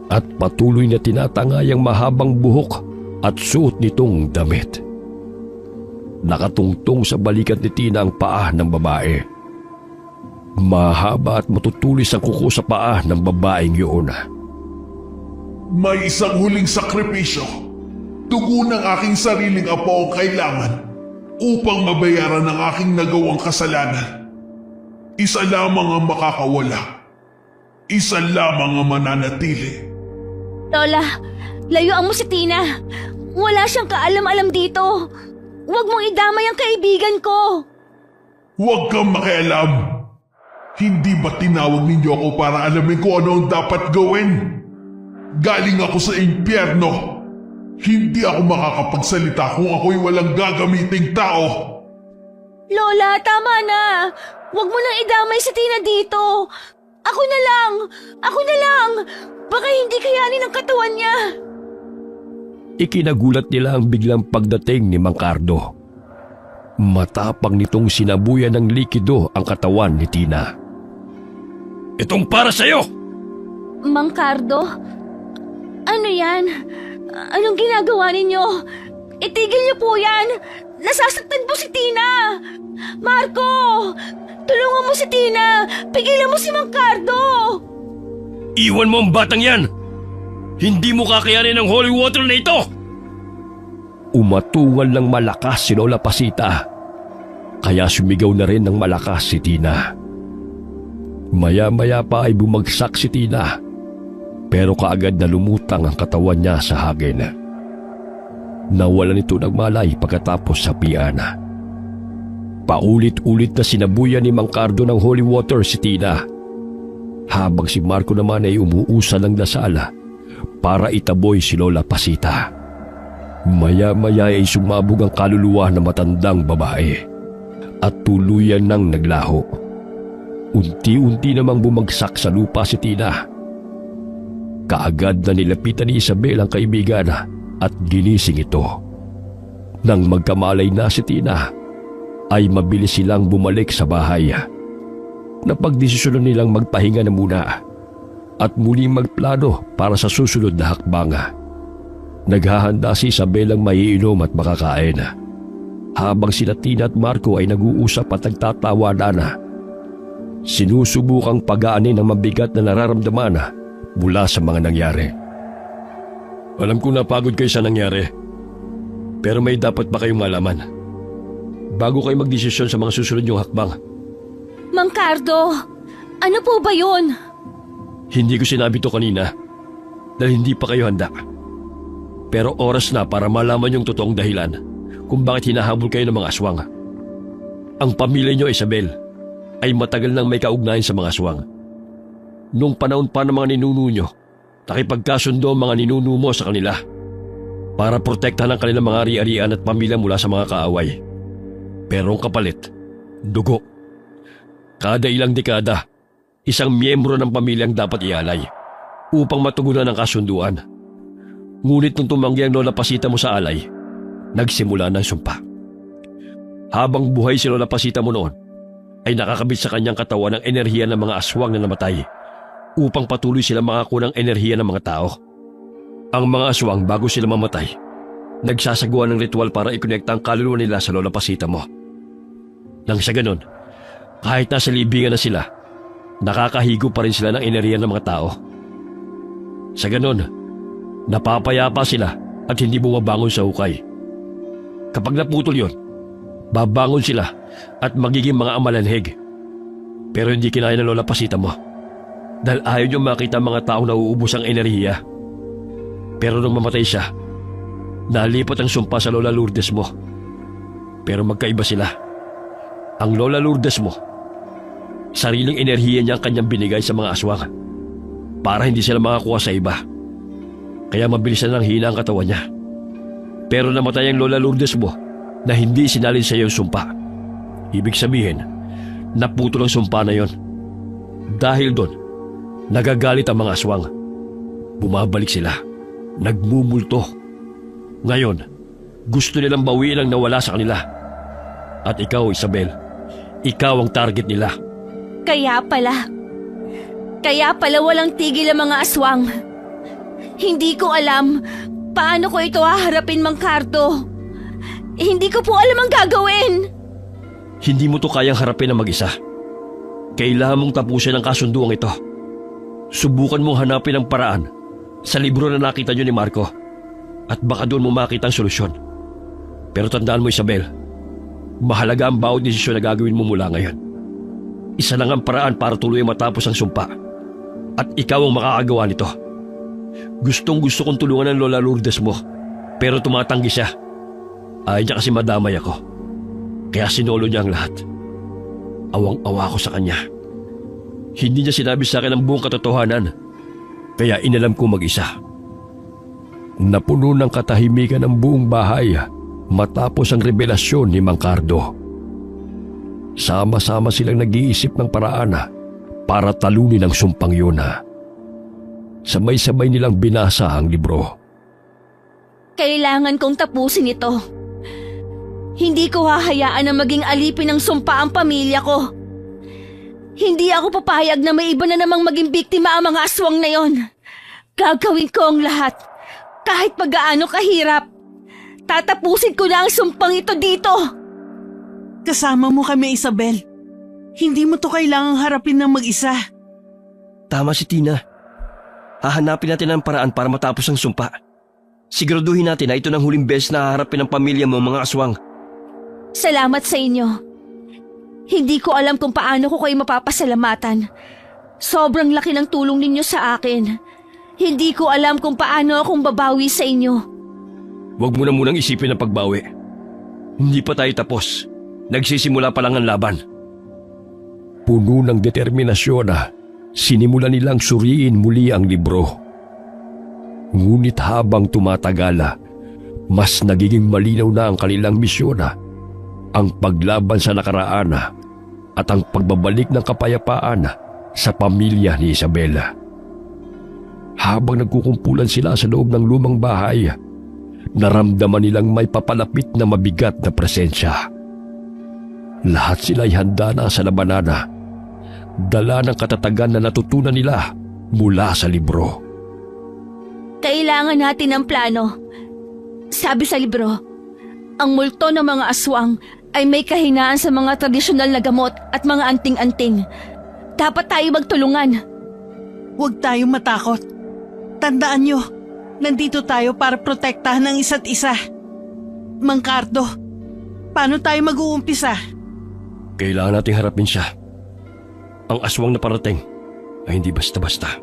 at patuloy na tinatangay ang mahabang buhok at suot nitong damit. Nakatungtong sa balikat ni Tina ang paa ng babae. Mahaba at matutulis ang kuko sa paa ng babaeng yun. May isang huling sakripisyo. Dugo ng aking sariling apo ang kailangan upang mabayaran ang aking nagawang kasalanan. Isa lamang ang makakawala. Isa lamang ang mananatili. Lola, layuan mo si Tina. Wala siyang kaalam-alam dito. Huwag mong idamay ang kaibigan ko. Huwag kang makialam. Hindi ba tinawag ninyo ako para alamin kung ano ang dapat gawin? Galing ako sa impyerno. Hindi ako makakapagsalita kung ako'y walang gagamiting tao. Lola, tama na. Huwag mo nang idamay si Tina dito. Ako na lang. Ako na lang. Baka hindi kayanin ang katawan niya. Ikinagulat nila ang biglang pagdating ni Mang Cardo. Matapang nitong sinabuyan ng likido ang katawan ni Tina. Itong para sa'yo! Mang Cardo? Ano yan? Anong ginagawa ninyo? Itigil niyo po yan! Nasasaktan po si Tina! Marco! Tulungan mo si Tina! Pigilan mo si Mang Cardo! Iwan mo ang batang yan! Hindi mo kakayanin ang holy water na ito! umatungal ng malakas si Lola Pasita. Kaya sumigaw na rin ng malakas si Tina. Maya-maya pa ay bumagsak si Tina, pero kaagad na lumutang ang katawan niya sa hagin. Nawalan ito ng malay pagkatapos sapian. Paulit-ulit na sinabuyan ni Mang Cardo ng holy water si Tina, habang si Marco naman ay umuusan ng dasal para itaboy si Lola Pasita. Maya-maya ay sumabog ang kaluluwa ng matandang babae at tuluyan nang naglaho. Unti-unti namang bumagsak sa lupa si Tina. Kaagad na nilapitan ni Isabel ang kaibigan at ginising ito. Nang magkamalay na si Tina, ay mabilis silang bumalik sa bahay. Napagdesisyonan nilang magpahinga na muna at muling magplano para sa susunod na hakbang. Naghahanda si Isabel ang maiinom at makakain, habang sina Tina at Marco ay nag-uusap at nagtatawanan. Sinusubukang pagaanin ang mabigat na nararamdaman mula sa mga nangyari. Alam kong napagod kayo sa nangyari, pero may dapat ba kayong malaman bago kayo magdesisyon sa mga susunod niyong hakbang? Mang Cardo, ano po ba yun? Hindi ko sinabi to kanina dahil hindi pa kayo handa. Pero oras na para malaman yung totoong dahilan kung bakit hinahabol kayo ng mga aswang. Ang pamilya niyo, Isabel, ay matagal nang may kaugnayan sa mga aswang. Nung panahon pa ng mga ninuno niyo, nakipagkasundo ang mga ninuno mo sa kanila para protektahan ang kanilang mga ari-arian at pamilya mula sa mga kaaway. Pero ang kapalit, dugo. Kada ilang dekada, isang miyembro ng pamilyang dapat ialay upang matugunan ang kasunduan. Ngunit nung tumanggi ang Lola Pasita mo sa alay, nagsimula ng sumpa. Habang buhay si Lola Pasita mo noon, ay nakakabit sa kanyang katawan ang enerhiya ng mga aswang na namatay upang patuloy sila makakuha ng enerhiya ng mga tao. Ang mga aswang bago sila mamatay, nagsasagawa ng ritual para ikonekta ang kaluluwa nila sa Lola Pasita mo. Nang sa ganon, kahit nasa libingan na sila, nakakahigo pa rin sila ng enerhiya ng mga tao. Sa ganon, napapayapa sila at hindi bumabangon sa hukay. Kapag naputol yon, babangon sila at magiging mga amalanheg. Pero hindi kinaya ng Lola Pasita mo dahil ayaw niyo makita mga taong nauubos ang enerhiya. Pero nung mamatay siya, nalipat ang sumpa sa Lola Lourdes mo. Pero magkaiba sila. Ang Lola Lourdes mo, sariling enerhiya niya ang kanyang binigay sa mga aswang para hindi sila makakuha sa iba. Kaya mabilis na lang hina ang katawan niya. Pero namatay ang Lola Lourdes mo na hindi sinalin sa iyo yung sumpa. Ibig sabihin, naputol ang sumpa na yon. Dahil doon, nagagalit ang mga aswang. Bumabalik sila, nagmumulto. Ngayon, gusto nilang bawiin ang nawala sa kanila. At ikaw, Isabel, ikaw ang target nila. Kaya pala walang tigil ang mga aswang. Hindi ko alam paano ko ito haharapin, Mang Cardo. Hindi ko po alam ang gagawin. Hindi mo to kayang harapin ng mag-isa. Kailangan mong tapusin ang kasunduang ito. Subukan mong hanapin ang paraan sa libro na nakita niyo ni Marco at baka doon mo makita ang solusyon. Pero tandaan mo, Isabel, mahalaga ang bawat desisyon na gagawin mo mula ngayon. Isa lang ang paraan para tuluyang matapos ang sumpa at ikaw ang makakagawa nito. Gustong-gusto kong tulungan ng Lola Lourdes mo pero tumatanggi siya. Ayaw niya kasi madamay ako. Kaya sinolo niya ang lahat. Awang-awa ako sa kanya. Hindi niya sinabi sa akin ang buong katotohanan. Kaya inalam ko mag-isa. Napuno ng katahimikan ang buong bahay matapos ang revelasyon ni Mang Cardo. Sama-sama silang nag-iisip ng paraan para talunin ang sumpang yun. Sabay-sabay nilang binasa ang libro. Kailangan kong tapusin ito. Hindi ko hahayaan na maging alipin ng sumpa ang pamilya ko. Hindi ako papayag na may iba na namang maging biktima ang mga aswang na yon. Gagawin ko ang lahat, kahit pag-gaano kahirap. Tatapusin ko na ang sumpang ito dito. Kasama mo kami, Isabel. Hindi mo to kailangang harapin ng mag-isa. Tama si Tina. Hahanapin natin ang paraan para matapos ang sumpa. Siguraduhin natin na ito ng huling beses na haharapin ng pamilya mo, mga aswang. Salamat sa inyo. Hindi ko alam kung paano ko kayo mapapasalamatan. Sobrang laki ng tulong ninyo sa akin. Hindi ko alam kung paano akong babawi sa inyo. Huwag mo na munang isipin ang pagbawi. Hindi pa tayo tapos. Nagsisimula pa lang ang laban. Puno ng determinasyon na sinimulan nilang suriin muli ang libro. Ngunit habang tumatagala, mas nagiging malinaw na ang kanilang misyon na ang paglaban sa nakaraan at ang pagbabalik ng kapayapaan sa pamilya ni Isabela. Habang nagkukumpulan sila sa loob ng lumang bahay, naramdaman nilang may papalapit na mabigat na presensya. Lahat sila'y handa na sa labanana, dala ng katatagan na natutunan nila mula sa libro. Kailangan natin ng plano. Sabi sa libro, ang multo ng mga aswang ay may kahinaan sa mga tradisyonal na gamot at mga anting-anting. Dapat tayo magtulungan. Huwag tayong matakot. Tandaan nyo, nandito tayo para protektahan ng isa't isa. Mang Cardo, paano tayo mag-uumpisa? Kailangan nating harapin siya. Ang aswang na parating ay hindi basta-basta.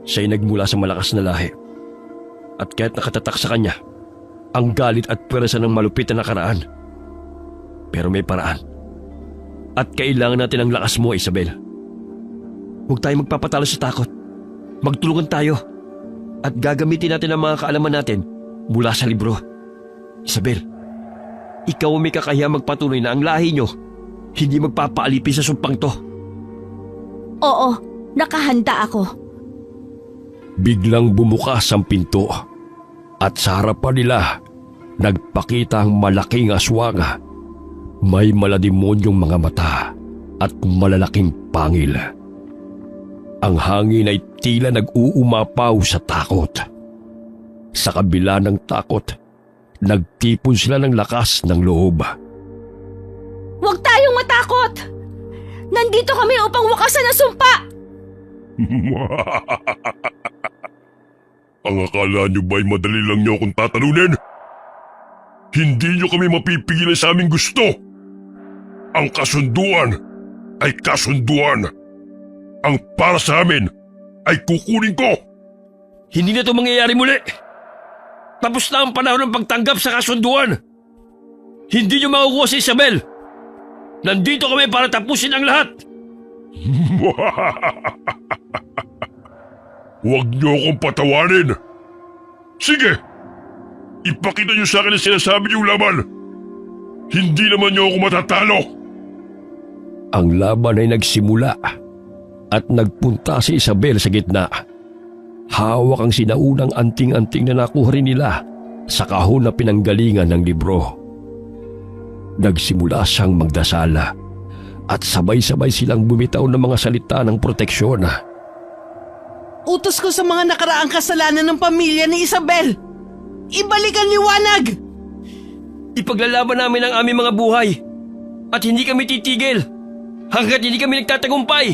Siya'y nagmula sa malakas na lahi. At kahit nakatatak sa kanya, ang galit at pwersa ng malupit na nakaraan. Pero may paraan. At kailangan natin ang lakas mo, Isabel. Huwag tayong magpapatalo sa takot. Magtulungan tayo. At gagamitin natin ang mga kaalaman natin mula sa libro. Isabel, ikaw ang may kakaya magpatuloy na ang lahi nyo hindi magpapaalipin sa sumpang to. Oo, nakahanda ako. Biglang bumukas ang pinto at sa harapan nila nagpakita ang malaking aswang. May malademonyong mga mata at malalaking pangil. Ang hangin ay tila nag-uumapaw sa takot. Sa kabila ng takot, nagtipon sila ng lakas ng loob. Huwag tayong matakot! Nandito kami upang wakasan ang sumpa! Ang akala nyo ba'y madali lang nyo akong tatalunin? Hindi nyo kami mapipigilan sa aming gusto. Ang kasunduan ay kasunduan. Ang para sa amin ay kukunin ko. Hindi na ito mangyayari muli. Tapos na ang panahon ng pagtanggap sa kasunduan. Hindi nyo makukuha si Isabel. Nandito kami para tapusin ang lahat. Huwag niyo akong patawanin. Sige, ipakita niyo sa akin ang sinasabi niyong laban. Hindi naman niyo ako matatalo. Ang laban ay nagsimula at nagpunta si Isabel sa gitna. Hawak ang sinaunang anting-anting na nakuha rin nila sa kahon na pinanggalingan ng libro. Nagsimula siyang magdasala at sabay-sabay silang bumitaw ng mga salita ng proteksyon. Utos ko sa mga nakaraang kasalanan ng pamilya ni Isabel. Ibalik ang liwanag! Ipaglalaban namin ang aming mga buhay at hindi kami titigil hanggat hindi kami nagtatagumpay.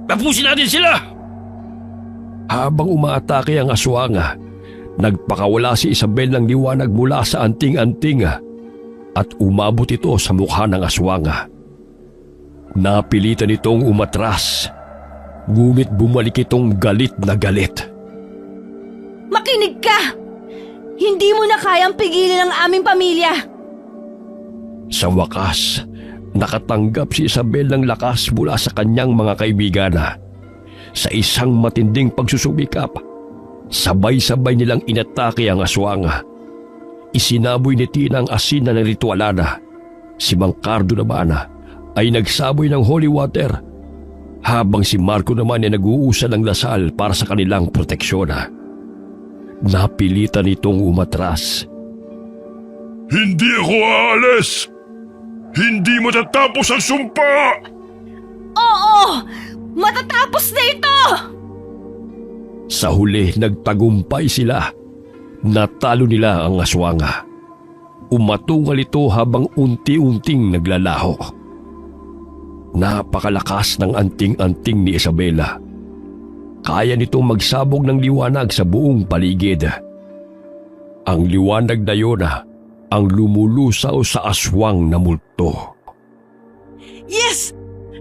Tapusin natin sila! Habang umaatake ang aswang, nagpakawala si Isabel ng liwanag mula sa anting-anting at umabot ito sa mukha ng aswang. Napilitan itong umatras, ngunit bumalik itong galit na galit. Makinig ka! Hindi mo na kayang pigilan ang aming pamilya! Sa wakas, nakatanggap si Isabel ng lakas mula sa kanyang mga kaibigan. Sa isang matinding pagsusumikap, sabay-sabay nilang inatake ang aswang. Isinaboy ni Tina ang asin na ng ritualana. Si Mang Cardo naman ay nagsaboy ng holy water, habang si Marco naman ay nag-uusa ng dasal para sa kanilang proteksyon. Napilitan itong umatras. Hindi ako aalis! Hindi matatapos ang sumpa! Oo! Matatapos na ito! Sa huli, nagtagumpay sila. Natalo nila ang aswang. Umatungal ito habang unti-unting naglalaho. Napakalakas ng anting-anting ni Isabela. Kaya nitong magsabog ng liwanag sa buong paligid. Ang liwanag na yun ang lumulusaw sa aswang na multo. Yes!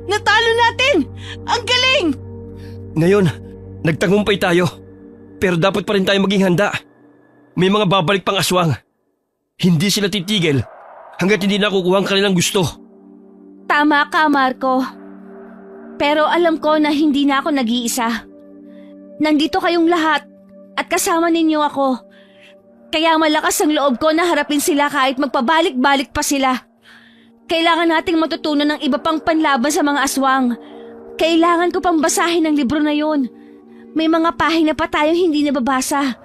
Natalo natin! Ang galing! Ngayon, nagtagumpay tayo. Pero dapat pa rin tayo maging handa. May mga babalik pang aswang. Hindi sila titigil hanggat hindi nakukuha ang kanilang gusto. Tama ka, Marco. Pero alam ko na hindi na ako nag-iisa. Nandito kayong lahat at kasama ninyo ako. Kaya malakas ang loob ko na harapin sila kahit magpabalik-balik pa sila. Kailangan nating matutunan ng iba pang panlaban sa mga aswang. Kailangan ko pang basahin ang libro na yun. May mga pahina pa tayong hindi nababasa.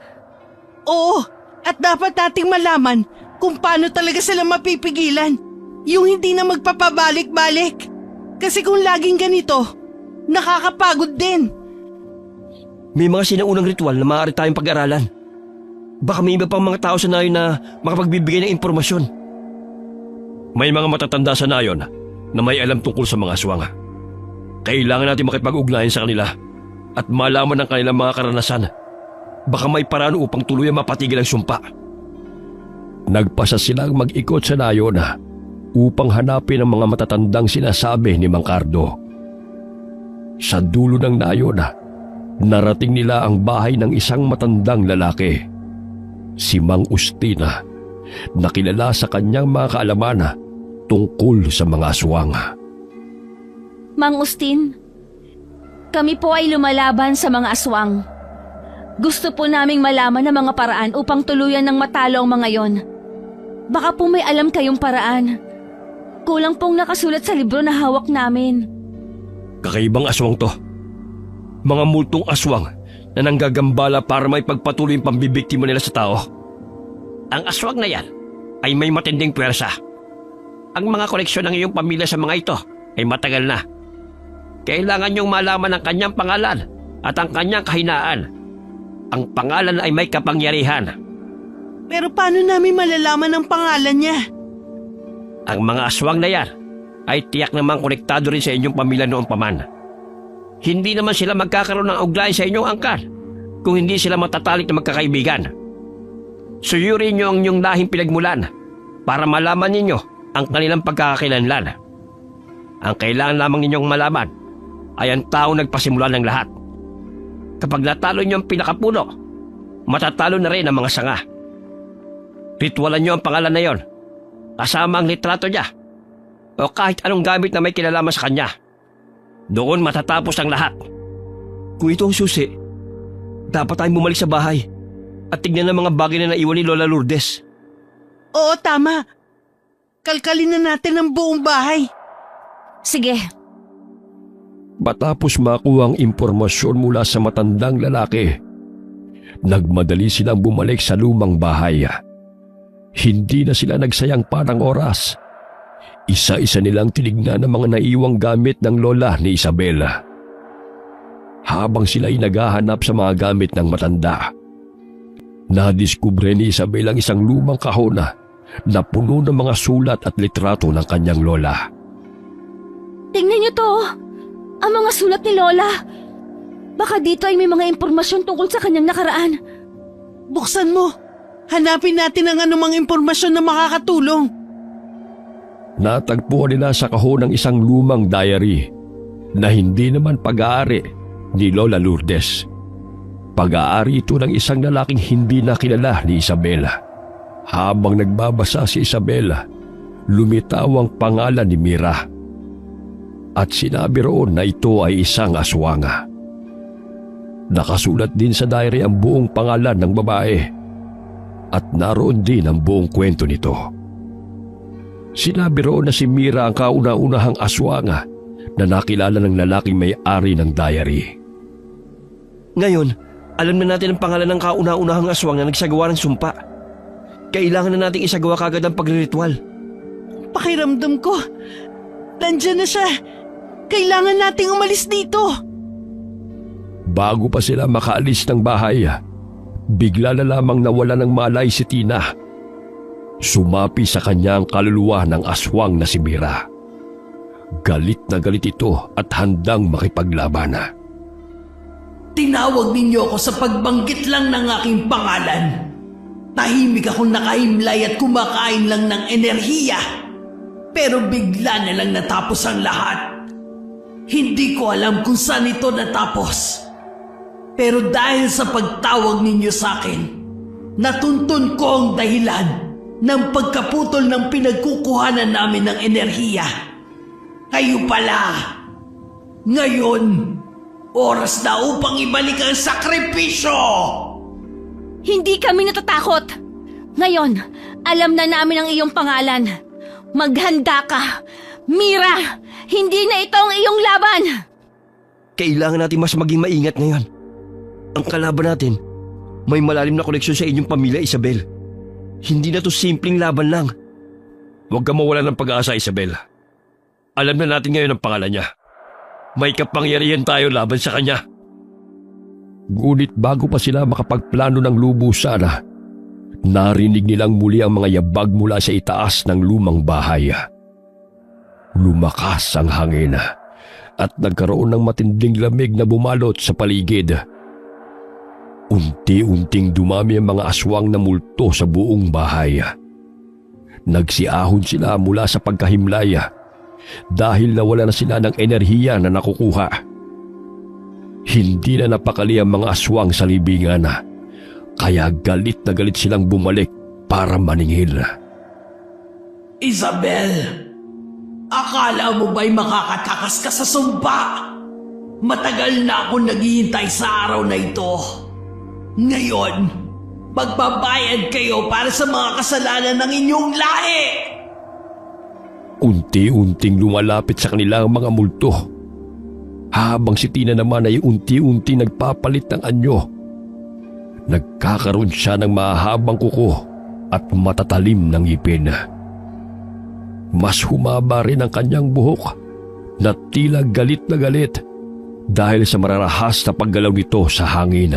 Oo, at dapat nating malaman kung paano talaga sila mapipigilan. Yung hindi na magpapabalik-balik. Kasi kung laging ganito, nakakapagod din. May mga sinaunang ritual na maaari tayong pag-aralan. Baka may iba pang mga tao sa nayon na makapagbibigay ng impormasyon. May mga matatanda sa nayon na may alam tungkol sa mga aswang. Kailangan natin makipag-ugnayan sa kanila at malaman ang kanilang mga karanasan. Baka may paraan upang tuluyang mapatigil ang sumpa. Nagpasa silang mag-ikot sa nayon upang hanapin ang mga matatandang sinasabi ni Mang Cardo. Sa dulo ng nayon, narating nila ang bahay ng isang matandang lalaki, si Mang Ustina, na kilala sa kanyang mga kaalaman tungkol sa mga aswang. Mang Ustin, kami po ay lumalaban sa mga aswang. Gusto po naming malaman ang mga paraan upang tuluyan ng matalo ang mga yon. Baka po may alam kayong paraan. Kulang pong nakasulat sa libro na hawak namin. Kakaibang aswang to. Mga multong aswang na nanggagambala para may pagpatuloy ang pambibiktima nila sa tao. Ang aswang na yan ay may matinding pwersa. Ang mga koleksyon ng iyong pamilya sa mga ito ay matagal na. Kailangan niyong malaman ang kanyang pangalan at ang kanyang kahinaan. Ang pangalan ay may kapangyarihan. Pero paano namin malalaman ang pangalan niya? Ang mga aswang na yan ay tiyak namang konektado rin sa inyong pamilya noong paman. Hindi naman sila magkakaroon ng ugnayan sa inyong angkan kung hindi sila matatalik na magkakaibigan. Suyurin niyo ang inyong lahing pinagmulan para malaman ninyo ang kanilang pagkakakilanlan. Ang kailangan lamang ninyong malaman ay ang tao nagpasimula ng lahat. Kapag natalo niyo ang pinakapuno, matatalo na rin ang mga sanga. Ritualan niyo ang pangalan na yon, kasama ang litrato niya, o kahit anong gamit na may kinalaman sa kanya. Doon matatapos ang lahat. Kung ito ang susi, dapat tayong bumalik sa bahay at tignan ang mga bagay na naiwan ni Lola Lourdes. Oo, tama. Kalkalin na natin ang buong bahay. Sige, Matapos makuha ang impormasyon mula sa matandang lalaki, nagmadali silang bumalik sa lumang bahay. Hindi na sila nagsayang parang oras. Isa-isa nilang tinignan ang mga naiwang gamit ng lola ni Isabela. Habang sila'y naghahanap sa mga gamit ng matanda, nadiskubre ni Isabela ang isang lumang kahon na puno ng mga sulat at litrato ng kanyang lola. tingnan niyo to. Ang mga sulat ni Lola. Baka dito ay may mga impormasyon tungkol sa kanyang nakaraan. Buksan mo. Hanapin natin ang anumang impormasyon na makakatulong. Natagpuan nila sa kahon ng isang lumang diary na hindi naman pag-aari ni Lola Lourdes. Pag-aari ito ng isang lalaking hindi nakilala ni Isabela. Habang nagbabasa si Isabela, lumitaw ang pangalan ni Mira. At sinabi roon na ito ay isang aswanga. Nakasulat din sa diary ang buong pangalan ng babae at naroon din ang buong kwento nito. Sinabi roon na si Mira ang kauna-unahang aswanga na nakilala ng lalaking may-ari ng diary. Ngayon, alam na natin ang pangalan ng kauna-unahang aswang na nagsagawa ng sumpa. Kailangan na nating isagawa kagad ang pagriritual. Pakiramdam ko. Nandyan na siya. Kailangan nating umalis dito. Bago pa sila makaalis ng bahay, bigla na lamang nawala ng malay si Tina. Sumapi sa kanya ang kaluluwa ng aswang na si Mira. Galit na galit ito at handang makipaglaban. Tinawag ninyo ako sa pagbanggit lang ng aking pangalan. Tahimik akong nakahimlay at kumakain lang ng enerhiya. Pero bigla na lang natapos ang lahat. Hindi ko alam kung saan ito natapos. Pero dahil sa pagtawag ninyo sa akin, natuntun ko ang dahilan ng pagkaputol ng pinagkukuhanan namin ng enerhiya. Kayo pala. Ngayon, oras na upang ibalik ang sakripisyo! Hindi kami natatakot. Ngayon, alam na namin ang iyong pangalan. Maghanda ka. Mira, hindi na ito ang iyong laban. Kailangan natin mas maging maingat ngayon. Ang kalaban natin, may malalim na koneksyon sa inyong pamilya, Isabel. Hindi na to simpleng laban lang. Huwag ka mawala ng pag-asa, Isabel. Alam na natin ngayon ang pangalan niya. May kapangyarihan tayo laban sa kanya. Ngunit bago pa sila makapagplano ng lubusan, narinig nilang muli ang mga yabag mula sa itaas ng lumang bahay. Lumakas ang hangin at nagkaroon ng matinding lamig na bumalot sa paligid. Unti-unting dumami ang mga aswang na multo sa buong bahay. Nagsiahon sila mula sa pagkahimlay dahil nawala na sila ng enerhiya na nakukuha. Hindi na napakali ang mga aswang sa libingan, kaya galit na galit silang bumalik para maningil. Isabel, akala mo ba'y makakatakas ka sa sumpa? Matagal na akong naghihintay sa araw na ito. Ngayon, magbabayad kayo para sa mga kasalanan ng inyong lahi. Unti-unting lumalapit sa kanila ang mga multo, habang si Tina naman ay unti-unti nagpapalit ng anyo. Nagkakaroon siya ng mahabang kuko at matatalim ng ngipin. Mas humaba rin ang kanyang buhok na tila galit na galit dahil sa mararahas na paggalaw nito sa hangin.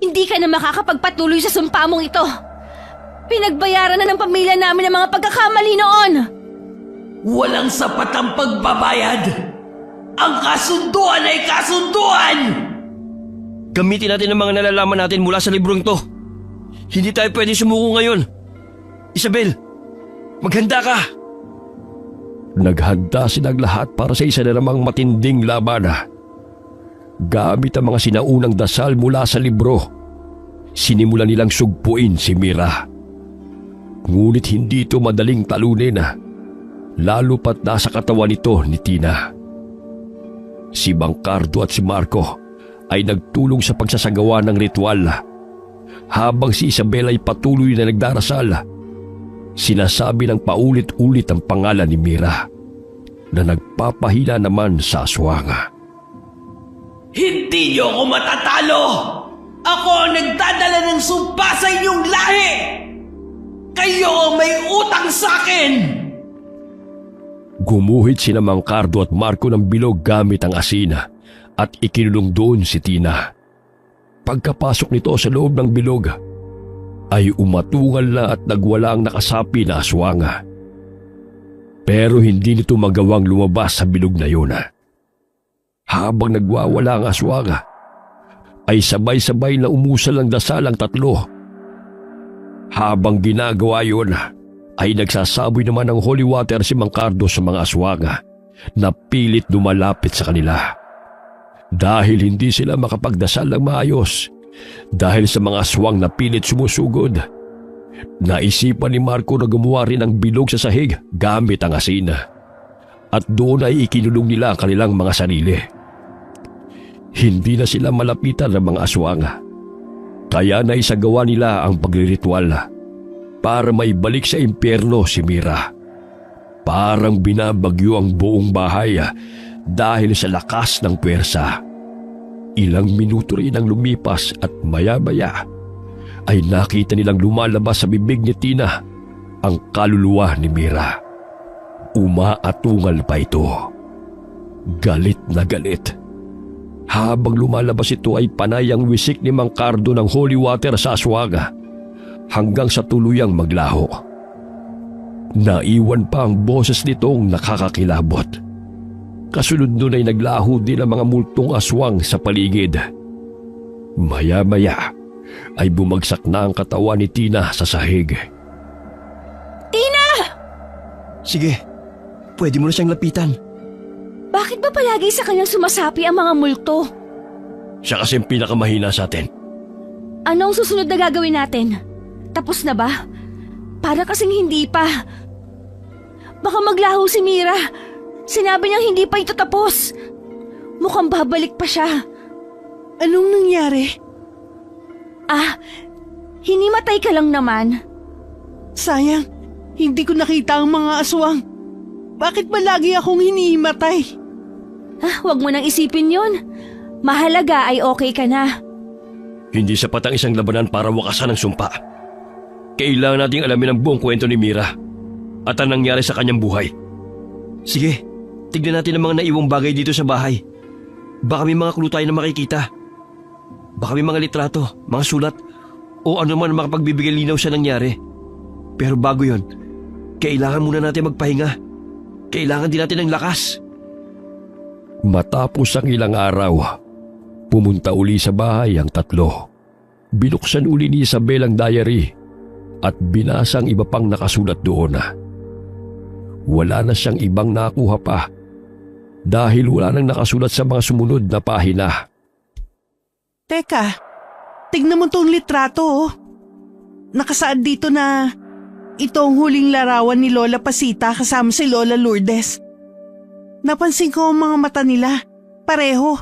Hindi ka na makakapagpatuloy sa sumpa mong ito. Pinagbayaran na ng pamilya namin ang mga pagkakamali noon. Walang sapat ang pagbabayad. Ang kasunduan ay kasunduan! Gamitin natin ang mga nalalaman natin mula sa librong to. Hindi tayo pwede sumuko ngayon. Isabel, maghanda ka! Naghanda silang lahat para sa isa na namang matinding laban. Gamit ang mga sinaunang dasal mula sa libro, sinimulan nilang sugpuin si Mira. Ngunit hindi ito madaling talunin, lalo pat nasa katawan nito ni Tina. Si Bangcardo at si Marco ay nagtulong sa pagsasagawa ng ritual. Habang si Isabel ay patuloy na nagdarasal, sinasabi ng paulit-ulit ang pangalan ni Mira na nagpapahina naman sa aswang. Hindi niyo ako matatalo! Ako ang nagdadala ng sumpa sa inyong lahi! Kayo ang may utang sa akin! Gumuhit sina Bangcardo at Marco ng bilog gamit ang asina at ikinulong doon si Tina. Pagkapasok nito sa loob ng bilog, ay umatungal na at nagwala ang nakasapi na aswang. Pero hindi nito magawang lumabas sa bilog na yun. Habang nagwawala ang aswang, ay sabay-sabay na umusal ang dasal ang tatlo. Habang ginagawa yun, ay nagsasaboy naman ng holy water si Bangcardo sa mga aswang na pilit lumalapit sa kanila. Dahil hindi sila makapagdasal ng maayos dahil sa mga aswang na pilit sumusugod, naisipan ni Marco na gumawa rin ng bilog sa sahig gamit ang asin. At doon ay ikinulong nila ang kanilang mga sarili. Hindi na sila malapitan ng mga aswang, kaya naisagawa nila ang pagriritual para maibalik sa impyerno si Mira. Parang binabagyo ang buong bahay dahil sa lakas ng puwersa. Ilang minuto rin ang lumipas at maya-maya ay nakita nilang lumalabas sa bibig ni Tina ang kaluluwa ni Mira. Umaatungal pa ito. Galit na galit. Habang lumalabas ito ay panay ang wisik ni Bangcardo ng holy water sa aswang hanggang sa tuluyang maglaho. Naiwan pa ang boses nitong nakakakilabot. Kasunod nun ay naglaho din ang mga multong aswang sa paligid. Maya-maya ay bumagsak na ang katawan ni Tina sa sahig. Tina! Sige, pwede mo na siyang lapitan. Bakit ba palagi sa kanyang sumasapi ang mga multo? Siya kasi ang pinakamahina sa atin. Anong susunod na gagawin natin? Tapos na ba? Para kasing hindi pa. Baka maglaho si Mira. Sinabi niyang hindi pa ito tapos. Mukhang babalik pa siya. Anong nangyari? Hinimatay ka lang naman. Sayang, hindi ko nakita ang mga aswang. Bakit ba lagi akong hinihimatay? Huwag mo nang isipin yun. Mahalaga ay okay ka na. Hindi sapat ang isang labanan para wakasan ang sumpa. Kailangan nating alamin ang buong kwento ni Mira at ang nangyari sa kanyang buhay. Sige, tignan natin ang mga naiwang bagay dito sa bahay. Baka may mga clue tayo na makikita. Baka may mga litrato, mga sulat, o ano man makapagbibigay linaw sa nangyari. Pero bago yon, kailangan muna natin magpahinga. Kailangan din natin ng lakas. Matapos ang ilang araw, pumunta uli sa bahay ang tatlo. Binuksan uli ni Isabel ang diary at binasa ang iba pang nakasulat doon. Wala na siyang ibang nakuha pa dahil wala nang nakasulat sa mga sumunod na pahina. Teka, tignan mo tong litrato oh. Nakasaad dito na ito ang huling larawan ni Lola Pasita kasama si Lola Lourdes. Napansin ko ang mga mata nila. Pareho.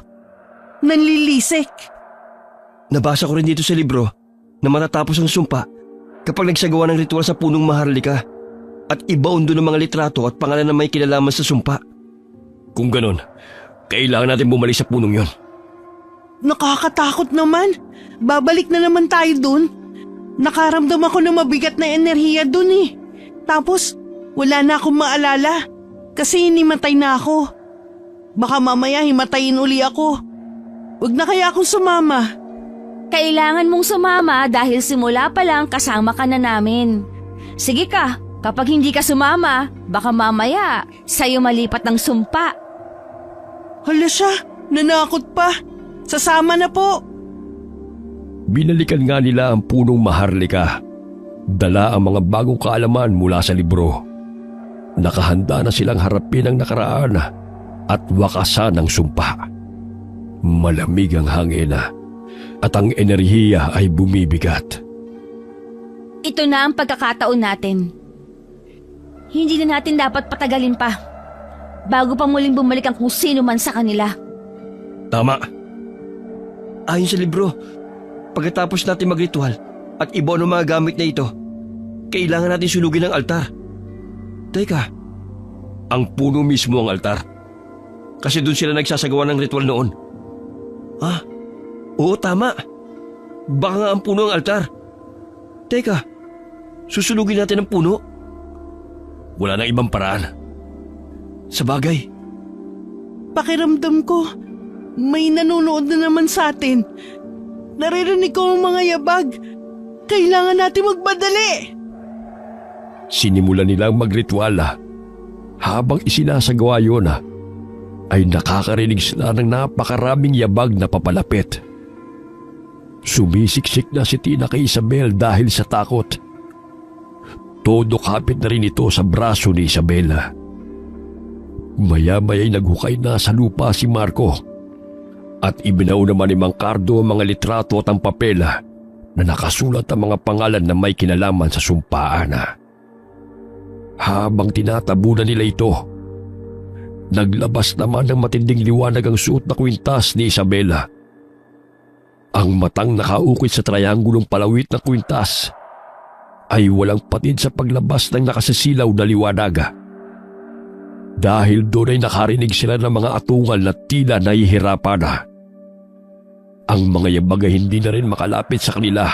Nanlilisik. Nabasa ko rin dito sa libro na matatapos ang sumpa kapag nagsagawa ng ritual sa punong maharlika at ibaon doon ng mga litrato at pangalan na may kinalaman sa sumpa. Kung ganon, kailangan natin bumalik sa punong yon. Nakakatakot naman. Babalik na naman tayo dun. Nakaramdam ako ng mabigat na enerhiya dun eh. Tapos, wala na akong maalala. Kasi hinimatay na ako. Baka mamaya himatayin uli ako. Huwag na kaya akong sumama. Kailangan mong sumama dahil simula pa lang kasama ka na namin. Sige ka, kapag hindi ka sumama, baka mamaya sa'yo malipat ng sumpa. Hala siya, nanakot pa. Sasama na po. Binalikan nga nila ang punong maharlika. Dala ang mga bagong kaalaman mula sa libro. Nakahanda na silang harapin ang nakaraan at wakasan ang sumpa. Malamig ang hangin at ang enerhiya ay bumibigat. Ito na ang pagkakataon natin. Hindi na natin dapat patagalin pa. Bago pa muling bumalik ang kung sino man sa kanila. Tama. Ayon sa libro, pagkatapos natin magritual at ibaon ang mga gamit na ito, kailangan natin sunugin ang altar. Teka, Ang puno mismo ang altar. kasi doon sila nagsasagawa ng ritual noon. Oo, tama. Baka nga ang puno ang altar. Teka, susunugin natin ang puno? Wala nang ibang paraan. Sa bagay, Pakiramdam ko, may nanonood na naman sa atin. Naririnig ko ang mga yabag. Kailangan natin magmadali. Sinimulan nilang magritual. Habang isinasagawa yun, ay nakakarinig sila ng napakaraming yabag na papalapit. Sumisiksik na si Tina kay Isabel dahil sa takot. Todo kapit na rin ito sa braso ni Isabel. Maya-maya'y naghukay na sa lupa si Marco at ibinaw naman ni Mang Cardo ang mga litrato at ang papel na nakasulat ang mga pangalan na may kinalaman sa sumpaan. Habang tinatabunan nila ito, naglabas naman ng matinding liwanag ang suot na kwintas ni Isabela. Ang matang nakaukit sa triangulong palawit na kwintas ay walang patid sa paglabas ng nakasisilaw na liwanag. Dahil doon ay nakarinig sila ng mga atungal na tila nahihirapan. Ang mga yabag ay hindi na rin makalapit sa kanila.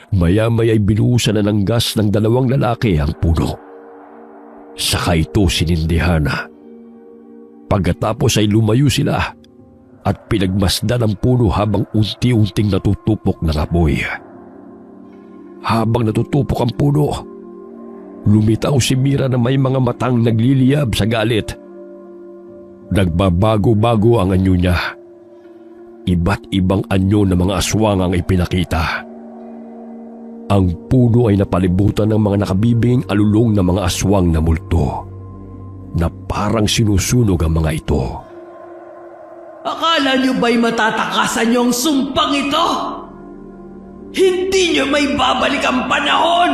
Maya-maya ay binuhusan na ng gas ng dalawang lalaki ang puno. Saka ito sinindihan. Pagkatapos ay lumayo sila at pinagmasdan ang puno habang unti-unting natutupok ng apoy. Habang natutupok ang puno, lumitaw si Mira na may mga matang nagliliyab sa galit. Nagbabago-bago ang anyo niya. Iba't ibang anyo ng mga aswang ang ipinakita. Ang puno ay napalibutan ng mga nakabibing alulong na mga aswang na multo na parang sinusunog ang mga ito. Akala nyo ba'y matatakasan nyo ang sumpang ito? Hindi nyo may babalik ang panahon!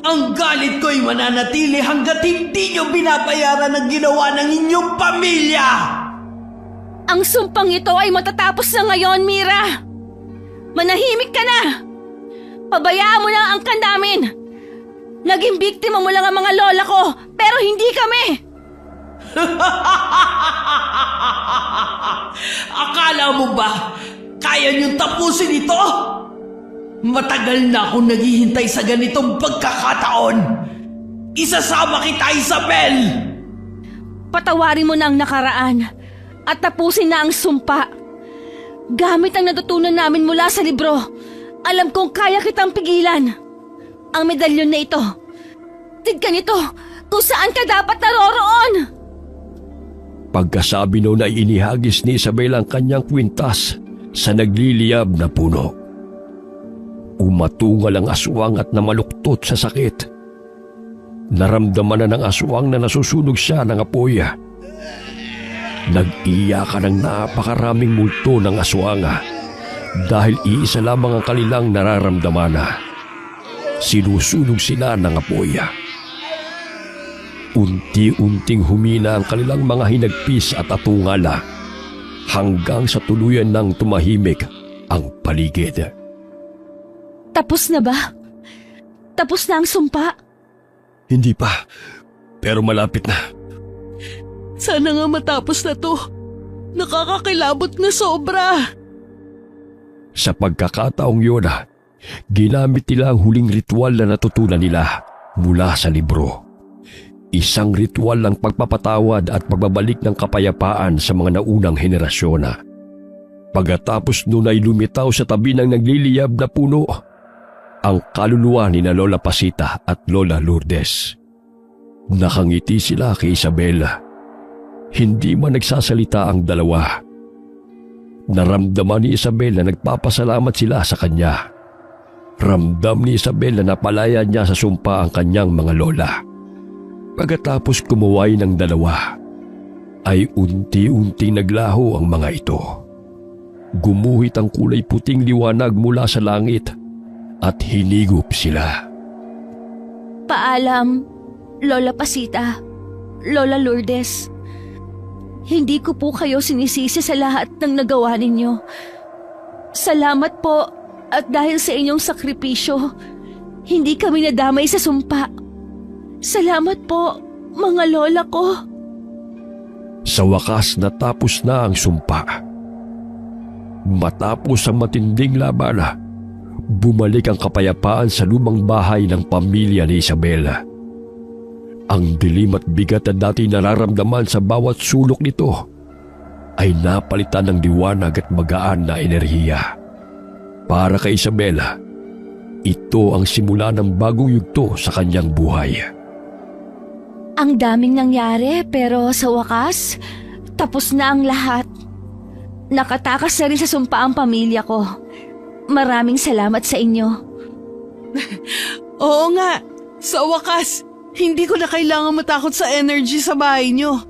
Ang galit ko'y mananatili hanggat hindi nyo binabayaran ang ginawa ng inyong pamilya! Ang sumpang ito ay matatapos na ngayon, Mira! Manahimik ka na! Pabayaan mo na ang angkan namin! Naging biktima mo lang ang mga lola ko, pero hindi kami! Akala mo ba kaya niyong tapusin ito? Matagal na akong naghihintay sa ganitong pagkakataon. Isasama kita, Isabel! Patawarin mo na ang nakaraan at tapusin na ang sumpa. Gamit ang natutunan namin mula sa libro, alam kong kaya kitang pigilan. Ang medalyon na ito, tignan ito kung saan ka dapat naroroon. Pagkasabi noon ay inihagis ni Isabel ang kanyang kwintas sa nagliliyab na puno. Umatungal ang aswang at namaluktot sa sakit. Naramdaman na ng aswang na nasusunog siya ng apoy. Nag-iyakan ng napakaraming multo ng aswang dahil iisa lamang ang kanilang nararamdaman. Sinusunog sila ng apoy. Unti-unting humina ang kanilang mga hinagpis at atungala hanggang sa tuluyan ng tumahimik ang paligid. Tapos na ba? Tapos na ang sumpa? Hindi pa, pero malapit na. Sana nga matapos na to. Nakakakilabot na sobra. Sa pagkakataong yun, ginamit nila ang huling ritual na natutunan nila mula sa libro. Isang ritual ng pagpapatawad at pagbabalik ng kapayapaan sa mga naunang henerasyon. Pagkatapos nun ay lumitaw sa tabi ng nagliliyab na puno ang kaluluwa ni na Lola Pasita at Lola Lourdes. Nakangiti sila kay Isabela. Hindi man nagsasalita ang dalawa. Naramdaman ni Isabel na nagpapasalamat sila sa kanya. Ramdam ni Isabel na napalaya niya sa sumpa ang kanyang mga lola. Pagkatapos kumuway ng dalawa, ay unti-unting naglaho ang mga ito. Gumuhit ang kulay puting liwanag mula sa langit at hinigop sila. Paalam, Lola Pasita, Lola Lourdes. Hindi ko po kayo sinisisi sa lahat ng nagawa ninyo. Salamat po at dahil sa inyong sakripisyo, hindi kami nadamay sa sumpa. Salamat po, mga lola ko. Sa wakas natapos na ang sumpa. Matapos ang matinding laban, bumalik ang kapayapaan sa lumang bahay ng pamilya ni Isabela. Ang dilim at bigat na dati nararamdaman sa bawat sulok nito ay napalitan ng liwanag at magaan na enerhiya. Para kay Isabela, ito ang simula ng bagong yugto sa kanyang buhay. Ang daming nangyari pero sa wakas, tapos na ang lahat. Nakatakas na rin sa sumpa ang pamilya ko. Maraming salamat sa inyo. Oo nga, sa wakas, hindi ko na kailangan matakot sa energy sa bahay nyo.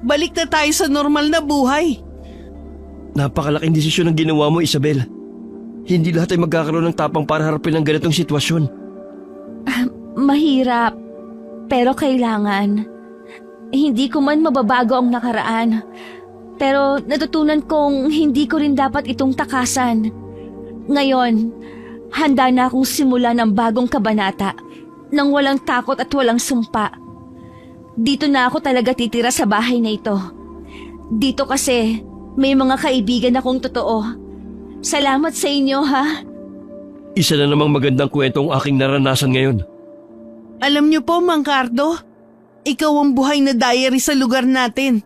Balik na tayo sa normal na buhay. Napakalaking desisyon ang ginawa mo, Isabel. Hindi lahat ay magkakaroon ng tapang para harapin ang ganitong sitwasyon. Mahirap, pero kailangan. Hindi ko man mababago ang nakaraan. Pero natutunan kong hindi ko rin dapat itong takasan. Ngayon, handa na akong simulan ng bagong kabanata nang walang takot at walang sumpa. Dito na ako talaga titira sa bahay na ito. Dito kasi may mga kaibigan akong totoo. Salamat sa inyo, ha? Isa na namang magandang kwento ang aking naranasan ngayon. Alam niyo po, Mang Cardo, ikaw ang buhay na diary sa lugar natin.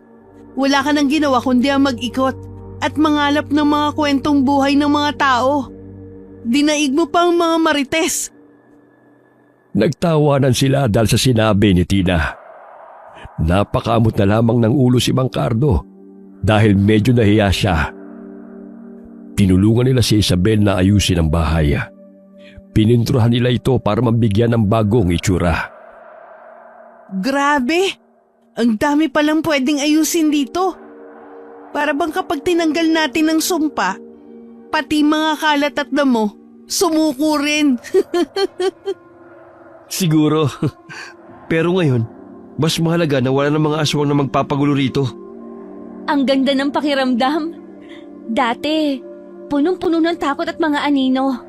Wala ka nang ginawa kundi ang mag-ikot at mangalap ng mga kwentong buhay ng mga tao. Dinaig mo pa ang mga marites. Nagtawanan sila dahil sa sinabi ni Tina. Napakamot na lamang ng ulo si Mang Cardo dahil medyo nahiya siya. Tinulungan nila si Isabel na ayusin ang bahay. Pininturahan nila ito para mabigyan ng bagong itsura. Grabe! Ang dami palang pwedeng ayusin dito. Para bang kapag tinanggal natin ang sumpa, pati mga kalat at damo, sumuko rin. Siguro. Pero ngayon, mas mahalaga na wala ng mga aswang na magpapagulo rito. Ang ganda ng pakiramdam. Dati, punong-puno ng takot at mga anino.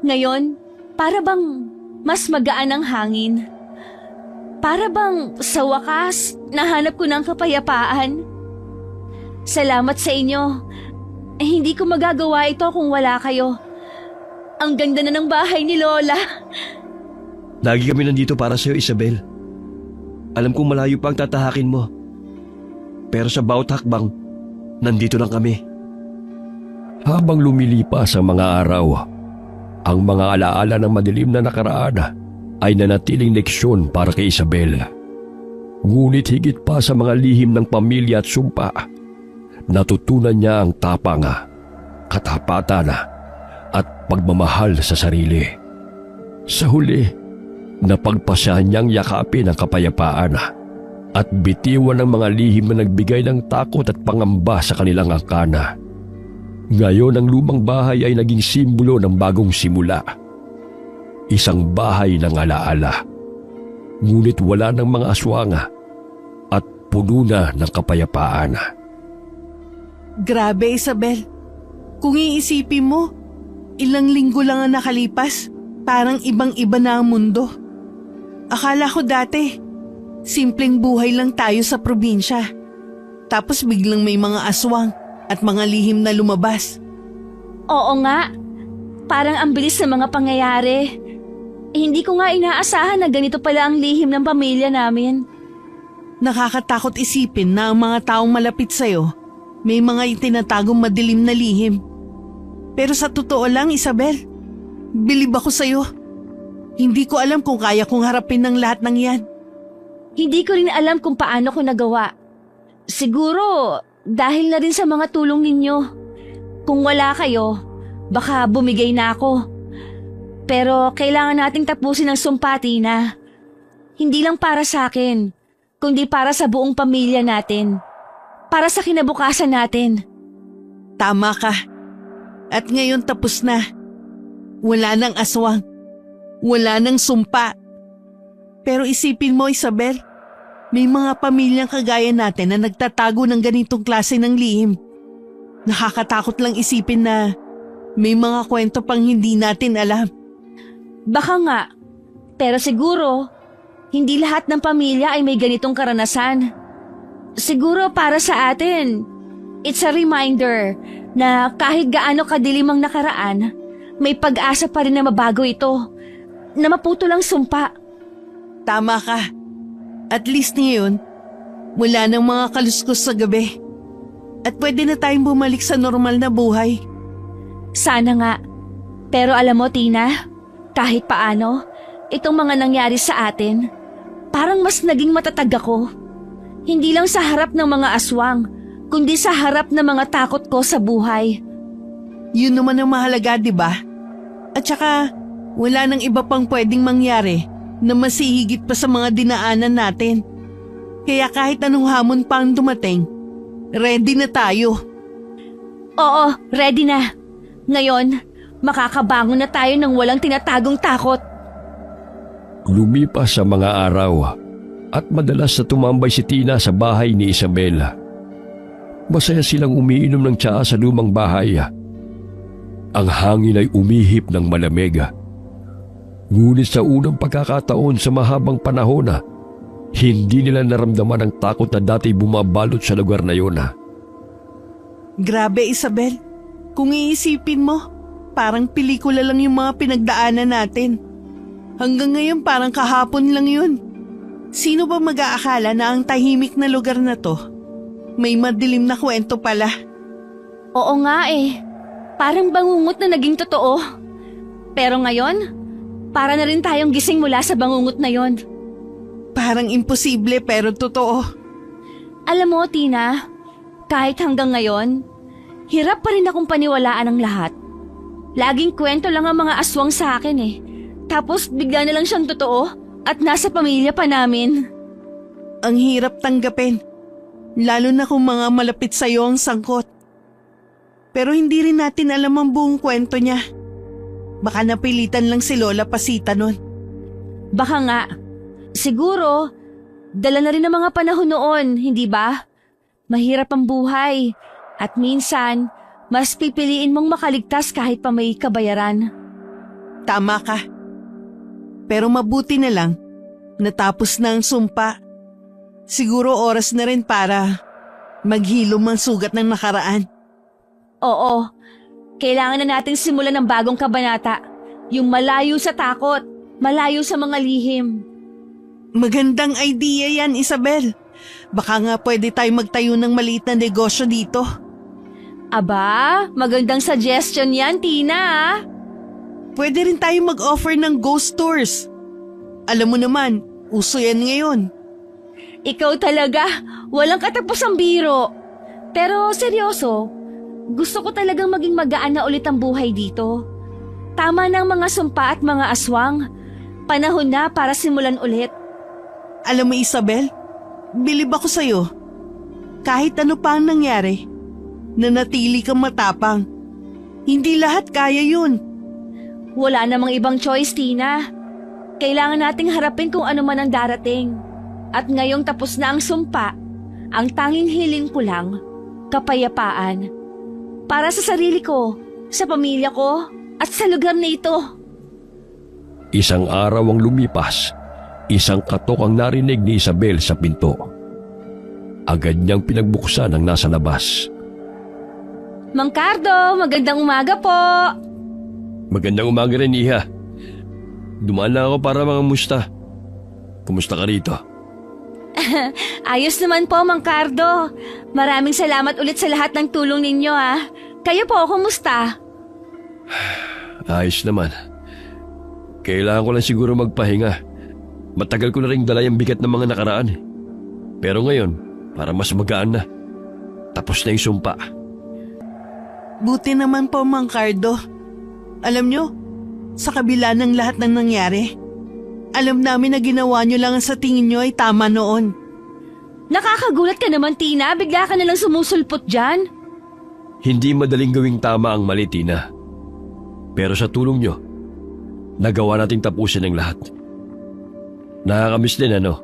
Ngayon, para bang mas magaan ang hangin. Para bang sa wakas, nahanap ko ng kapayapaan. Salamat sa inyo. Hindi ko magagawa ito kung wala kayo. Ang ganda na ng bahay ni Lola. Lagi kami nandito para sa'yo, Isabel. Alam kong malayo pa ang tatahakin mo. Pero sa bawat hakbang, nandito lang kami. Habang lumilipas ang mga araw, ang mga alaala ng madilim na nakaraan ay nanatiling leksyon para kay Isabel. Ngunit higit pa sa mga lihim ng pamilya at sumpa, natutunan niya ang tapang, katapatan at pagmamahal sa sarili. Sa huli, napagpasahan niyang yakapin ang kapayapaan at bitiwan ng mga lihim na nagbigay ng takot at pangamba sa kanilang angkana. Ngayon ang lumang bahay ay naging simbolo ng bagong simula. Isang bahay ng alaala, ngunit wala ng mga aswang at puno na ng kapayapaan. Grabe, Isabel. Kung iisipin mo, ilang linggo lang ang nakalipas, parang ibang-iba na ang mundo. Akala ko dati, simpleng buhay lang tayo sa probinsya. Tapos biglang may mga aswang at mga lihim na lumabas. Oo nga, parang ang bilis ng mga pangyayari. Hindi ko nga inaasahan na ganito pala ang lihim ng pamilya namin. Nakakatakot isipin na ang mga taong malapit sa'yo, may mga itinatagong madilim na lihim. Pero sa totoo lang, Isabel, bilib ako sa'yo. Hindi ko alam kung kaya kong harapin ng lahat ng yan. Hindi ko rin alam kung paano ko nagawa. Siguro dahil na rin sa mga tulong ninyo. Kung wala kayo, baka bumigay na ako. Pero kailangan nating tapusin ang sumpati na. Hindi lang para sa akin, kundi para sa buong pamilya natin. Para sa kinabukasan natin. Tama ka. At ngayon tapos na. Wala nang aswang. Wala nang sumpa. Pero isipin mo, Isabel, may mga pamilyang kagaya natin na nagtatago ng ganitong klase ng lihim. Nakakatakot lang isipin na may mga kwento pang hindi natin alam. Baka nga, pero siguro, hindi lahat ng pamilya ay may ganitong karanasan. Siguro para sa atin, it's a reminder na kahit gaano kadilim ang nakaraan, may pag-asa pa rin na mabago ito, na maputo lang sumpa. Tama ka. At least ngayon, wala nang mga kaluskos sa gabi. At pwede na tayong bumalik sa normal na buhay. Sana nga. Pero alam mo, Tina, kahit paano, itong mga nangyari sa atin, parang mas naging matatag ako. Hindi lang sa harap ng mga aswang, kundi sa harap ng mga takot ko sa buhay. Yun naman ang mahalaga, di ba? At saka, wala nang iba pang pwedeng mangyari na masihigit pa sa mga dinaanan natin. Kaya kahit anong hamon pa ang dumating, ready na tayo. Oo, ready na. Ngayon, makakabangon na tayo ng walang tinatagong takot. Lumipas sa mga araw at madalas na tumambay si Tina sa bahay ni Isabel. Masaya silang umiinom ng tsaa sa lumang bahay. Ang hangin ay umihip ng malamig. Ngunit sa unang pagkakataon sa mahabang panahon, hindi nila naramdaman ang takot na dati bumabalot sa lugar na yun. Grabe, Isabel. Kung iisipin mo, parang pelikula lang yung mga pinagdaanan natin. Hanggang ngayon parang kahapon lang yun. Sino ba mag-aakala na ang tahimik na lugar na to may madilim na kwento pala? Oo nga eh. Parang bangungot na naging totoo. Pero ngayon, para na rin tayong gising mula sa bangungot na yon. Parang imposible pero totoo. Alam mo, Tina, kahit hanggang ngayon, Hirap pa rin akong paniwalaan ang lahat. Laging kwento lang ang mga aswang sa akin eh. Tapos bigla na lang siyang totoo at nasa pamilya pa namin. Ang hirap tanggapin, lalo na kung mga malapit sa'yo ang sangkot. Pero hindi rin natin alam ang buong kwento niya. Baka napilitan lang si Lola Pasita nun. Baka nga. Siguro, dala na rin ang mga panahon noon, hindi ba? Mahirap ang buhay. At minsan, mas pipiliin mong makaligtas kahit pa may kabayaran. Tama ka. Pero mabuti na lang, natapos na ang sumpa. Siguro oras na rin para maghilom ang sugat ng nakaraan. Oo, kailangan na nating simulan ng bagong kabanata. Yung malayo sa takot, malayo sa mga lihim. Magandang idea yan, Isabel. Baka nga pwede tayo magtayo ng maliit na negosyo dito. Aba, magandang suggestion yan, Tina. Pwede rin tayo mag-offer ng ghost tours. Alam mo naman, uso yan ngayon. Ikaw talaga, walang katapusang biro. Pero seryoso, gusto ko talagang maging magaan na ulit ang buhay dito. Tama na ang mga sumpa at mga aswang. Panahon na para simulan ulit. Alam mo, Isabel, bilib ako sa'yo. Kahit ano pa ang nangyari, nanatili kang matapang. Hindi lahat kaya yun. Wala namang ibang choice, Tina. Kailangan nating harapin kung ano man ang darating. At ngayong tapos na ang sumpa, ang tanging hiling ko lang, kapayapaan. Para sa sarili ko, sa pamilya ko, at sa lugar na ito. Isang araw ang lumipas, isang katok ang narinig ni Isabel sa pinto. Agad niyang pinagbuksan ang nasa labas. Mang Cardo, magandang umaga po. Magandang umaga rin, Iha. Dumaan lang ako para mangamusta. Kumusta ka rito? Ayos naman po, Mang Cardo. Maraming salamat ulit sa lahat ng tulong ninyo ah. Kayo po, kumusta? Ayos naman. Kailangan ko lang siguro magpahinga. Matagal ko na rin dala yung bigat ng mga nakaraan. Pero ngayon, para mas magaan na. Tapos na yung sumpa. Buti naman po, Mang Cardo. Alam nyo, sa kabila ng lahat ng nangyari, alam namin na ginawa nyo lang ang sa tingin nyo ay tama noon. Nakakagulat ka naman, Tina. Bigla ka nalang sumusulpot dyan. Hindi madaling gawing tama ang mali, Tina. Pero sa tulong nyo, nagawa nating tapusin ang lahat. Nakakamiss din, ano?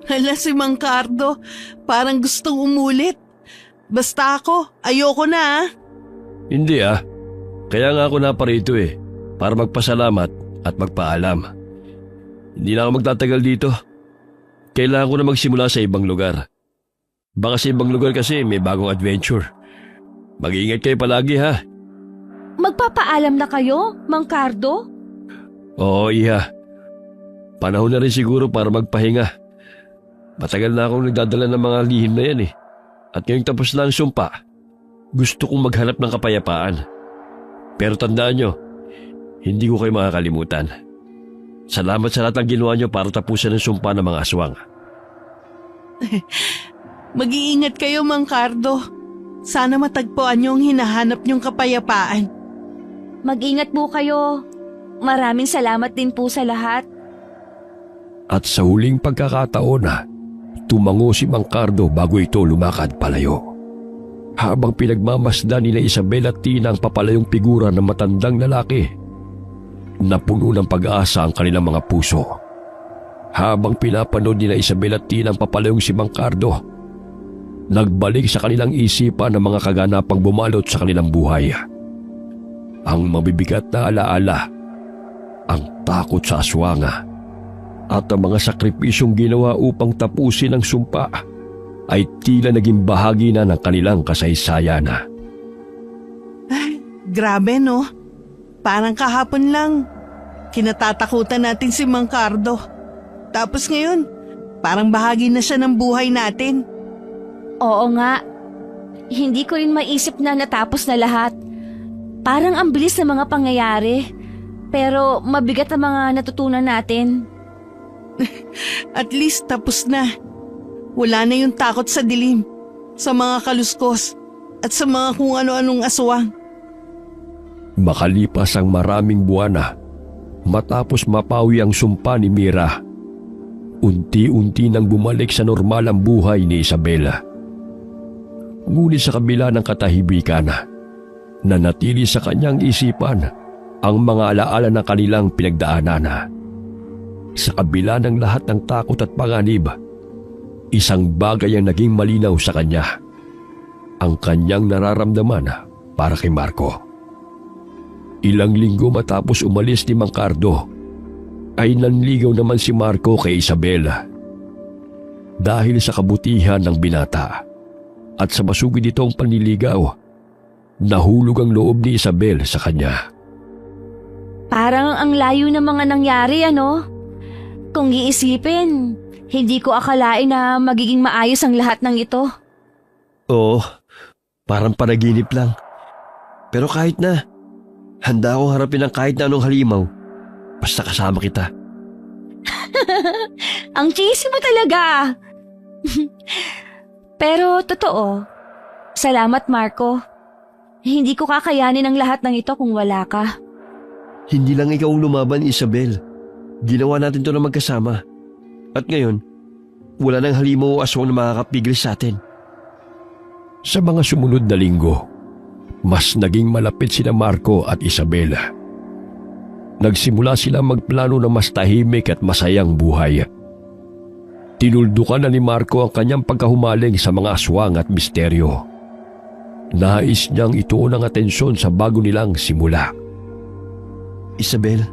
Hala, si Mang Cardo, parang gustong umulit. Basta ako, ayoko na ah. Hindi ah. Kaya nga ako naparito eh. Para magpasalamat at magpaalam. Hindi na ako magtatagal dito. Kailangan ko na magsimula sa ibang lugar. Baka sa ibang lugar kasi may bagong adventure. Mag-iingat kayo palagi ha. Magpapaalam na kayo, Mang Cardo? Oo, Iha. Panahon na rin siguro para magpahinga. Matagal na akong nagdadala ng mga lihim na yan eh. At ngayong tapos na ang sumpa, gusto kong maghanap ng kapayapaan. Pero tandaan nyo, hindi ko kayo makakalimutan. Salamat sa lahat ng ginawa nyo para tapusin ang sumpa ng mga aswang. Mag-iingat kayo, Mang Cardo. Sana matagpuan nyo ang hinahanap nyong kapayapaan. Mag-ingat po kayo. Maraming salamat din po sa lahat. At sa huling pagkakataon na, tumango si Mang Cardo bago ito lumakad palayo. Habang pinagmamasdan nila Isabel at Tina ang papalayong figura ng matandang lalaki, napuno ng pag-asa ang kanilang mga puso. Habang pinapanood nila Isabel at Tina ang papalayong si Mang Cardo, nagbalik sa kanilang isipan ang mga kaganapang bumalot sa kanilang buhay. Ang mabibigat na alaala, ang takot sa aswanga, at ang mga sakripisyong ginawa upang tapusin ang sumpa ay tila naging bahagi na ng kanilang kasaysayan. Ay, grabe no. Parang kahapon lang, kinatatakutan natin si Mang Cardo. Tapos ngayon, parang bahagi na siya ng buhay natin. Oo nga. Hindi ko rin maisip na natapos na lahat. Parang ang bilis ng mga pangyayari. Pero mabigat ang mga natutunan natin. At least tapos na. Wala na yung takot sa dilim, sa mga kaluskos, at sa mga kung ano-anong aswang. Makalipas ang maraming buwan na, matapos mapawi ang sumpa ni Mira, unti-unti nang bumalik sa normal ang buhay ni Isabela. Ngunit sa kabila ng katahimikan, nanatili sa kanyang isipan ang mga alaala ng kanilang pinagdaanan. Sa kabila ng lahat ng takot at panganib, isang bagay ang naging malinaw sa kanya: ang kanyang nararamdaman para kay Marco. Ilang linggo matapos umalis ni Mang Cardo, ay nanligaw naman si Marco kay Isabela. Dahil sa kabutihan ng binata at sa masugid nitong panliligaw, nahulog ang loob ni Isabel sa kanya. Parang ang layo ng mga nangyari, ano? Kung iisipin, hindi ko akalain na magiging maayos ang lahat ng ito. Oo, parang panaginip lang. Pero kahit na, handa akong harapin ang kahit na anong halimaw. Basta kasama kita. Ang cheesy mo talaga! Pero totoo, salamat Marco. Hindi ko kakayanin ang lahat ng ito kung wala ka. Hindi lang ikaw ang lumaban, Isabel. Ginawa natin to na magkasama. At ngayon, wala nang halimaw o aswang na makakapigil sa atin. Sa mga sumunod na linggo, mas naging malapit sina Marco at Isabela. Nagsimula sila magplano ng mas tahimik at masayang buhay. Tinuldukan na ni Marco ang kanyang pagkahumaling sa mga aswang at misteryo. Nais niyang ituon ang atensyon sa bago nilang simula. Isabel,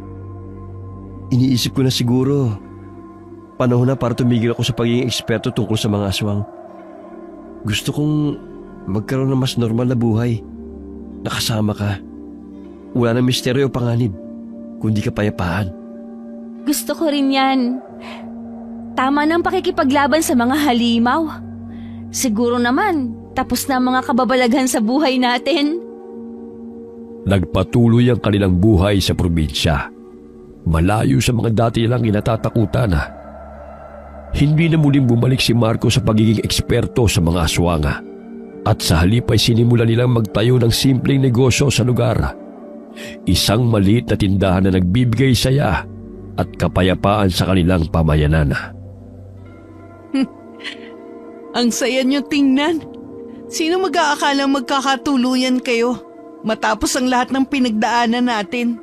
iniisip ko na siguro panahon na para tumigil ako sa pagiging eksperto tungkol sa mga aswang. Gusto kong magkaroon ng mas normal na buhay. Nakasama ka. Wala nang misteryo o panganib, kundi kapayapaan. Gusto ko rin yan. Tama ng pakikipaglaban sa mga halimaw. Siguro naman, tapos na ang mga kababalaghan sa buhay natin. Nagpatuloy ang kanilang buhay sa probinsya, malayo sa mga dati nilang kinatatakutan. Hindi na muling bumalik si Marco sa pagiging eksperto sa mga aswang, at sa halip ay sinimula nilang magtayo ng simpleng negosyo sa lugar. Isang maliit na tindahan na nagbibigay saya at kapayapaan sa kanilang pamayanan. Ang saya niyo tingnan. Sino mag-aakalang magkakatuluyan kayo matapos ang lahat ng pinagdaanan natin?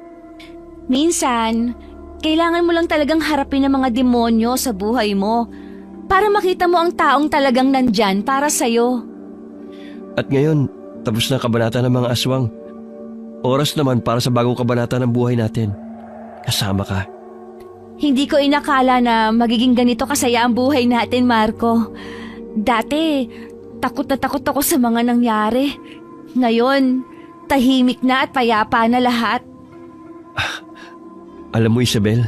Minsan, kailangan mo lang talagang harapin ang mga demonyo sa buhay mo para makita mo ang taong talagang nandyan para sa'yo. At ngayon, tapos na ang kabanata ng mga aswang. Oras naman para sa bagong kabanata ng buhay natin. Kasama ka. Hindi ko inakala na magiging ganito kasaya ang buhay natin, Marco. Dati, takot na takot ako sa mga nangyari. Ngayon, tahimik na at payapa na lahat. Alam mo, Isabel,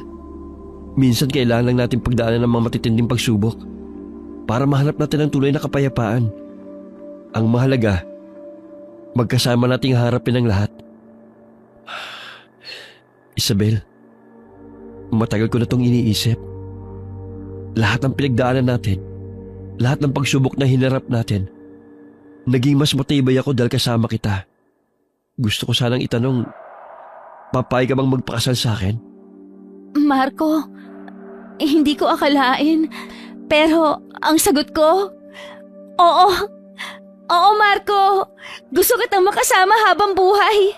minsan kailangan lang natin pagdaanan ng mga matitinding pagsubok para mahanap natin ang tunay na kapayapaan. Ang mahalaga, magkasama nating harapin ang lahat. Isabel, matagal ko na itong iniisip. Lahat ng pinagdaanan natin, lahat ng pagsubok na hinarap natin, naging mas matibay ako dahil kasama kita. Gusto ko sanang itanong, papayag ka bang magpakasal sa akin? Marco, hindi ko akalain. Pero ang sagot ko, oo. Oo, Marco. Gusto kitang makasama habang buhay.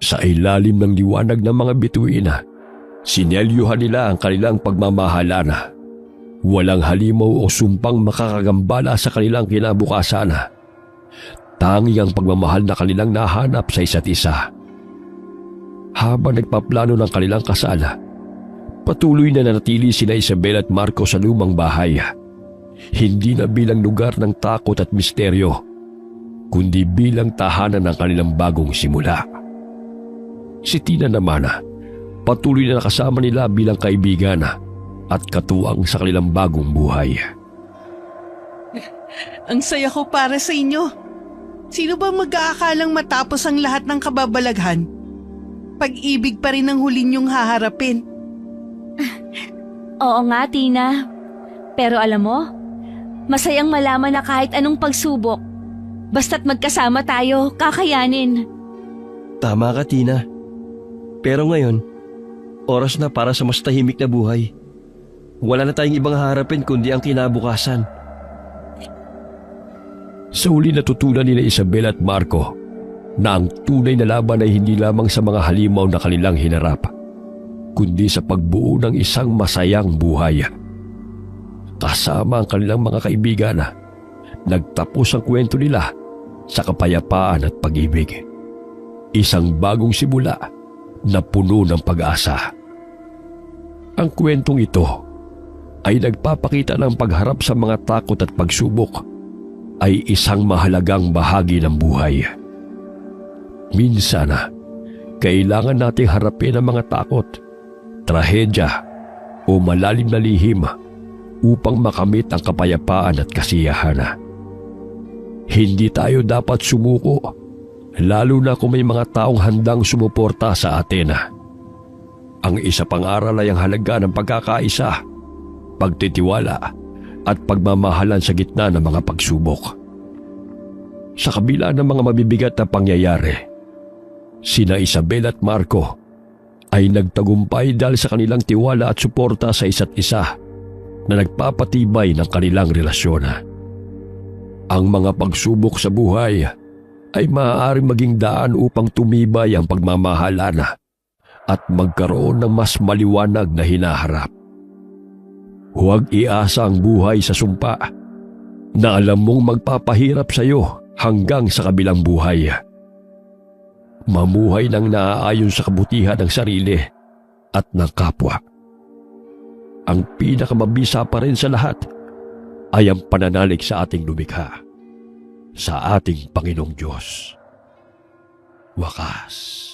Sa ilalim ng liwanag ng mga bituin, sinelyuhan nila ang kanilang pagmamahalan. Walang halimaw o sumpang makakagambala sa kanilang kinabukasan. Tanging ang pagmamahal na kanilang nahanap sa isa't isa. Habang nagpaplano ng kanilang kasal, patuloy na nanatili sina Isabel at Marco sa lumang bahay. Hindi na bilang lugar ng takot at misteryo, kundi bilang tahanan ng kanilang bagong simula. Si Tina naman, patuloy na nakasama nila bilang kaibigan at katuwang sa kanilang bagong buhay. Ang saya ko para sa inyo. Sino ba mag-aakalang matapos ang lahat ng kababalaghan? Pag-ibig pa rin ang huli niyong haharapin. Oo nga, Tina. Pero alam mo, masayang malaman na kahit anong pagsubok, Basta't magkasama tayo, kakayanin. Tama ka, Tina. Pero ngayon, oras na para sa mas tahimik na buhay. Wala na tayong ibang harapin kundi ang kinabukasan. Sa huli natutunan nila Isabel at Marco na ang tunay na laban ay hindi lamang sa mga halimaw na kanilang hinarap, kundi sa pagbuo ng isang masayang buhay. Kasama ang kanilang mga kaibigan, nagtapos ang kwento nila sa kapayapaan at pag-ibig. Isang bagong simula na puno ng pag-asa. Ang kwentong ito ay nagpapakita ng pagharap sa mga takot at pagsubok ay isang mahalagang bahagi ng buhay. Minsan, kailangan nating harapin ang mga takot, trahedya o malalim na lihim upang makamit ang kapayapaan at kasiyahan. Hindi tayo dapat sumuko, lalo na kung may mga taong handang sumuporta sa atin. Ang isa pang aral ay ang halaga ng pagkakaisa, pagtitiwala at pagmamahalan sa gitna ng mga pagsubok. Sa kabila ng mga mabibigat na pangyayari, sina Isabel at Marco ay nagtagumpay dahil sa kanilang tiwala at suporta sa isa't isa na nagpapatibay ng kanilang relasyon. Ang mga pagsubok sa buhay ay maaaring maging daan upang tumibay ang pagmamahalan at magkaroon ng mas maliwanag na hinaharap. Huwag iasa ang buhay sa sumpa na alam mong magpapahirap sa iyo hanggang sa kabilang buhay. Mamuhay ng naaayon sa kabutihan ng sarili at ng kapwa. Ang pinakamabisa pa rin sa lahat ay ang pananalig sa ating lumikha, sa ating Panginoong Diyos. Wakas.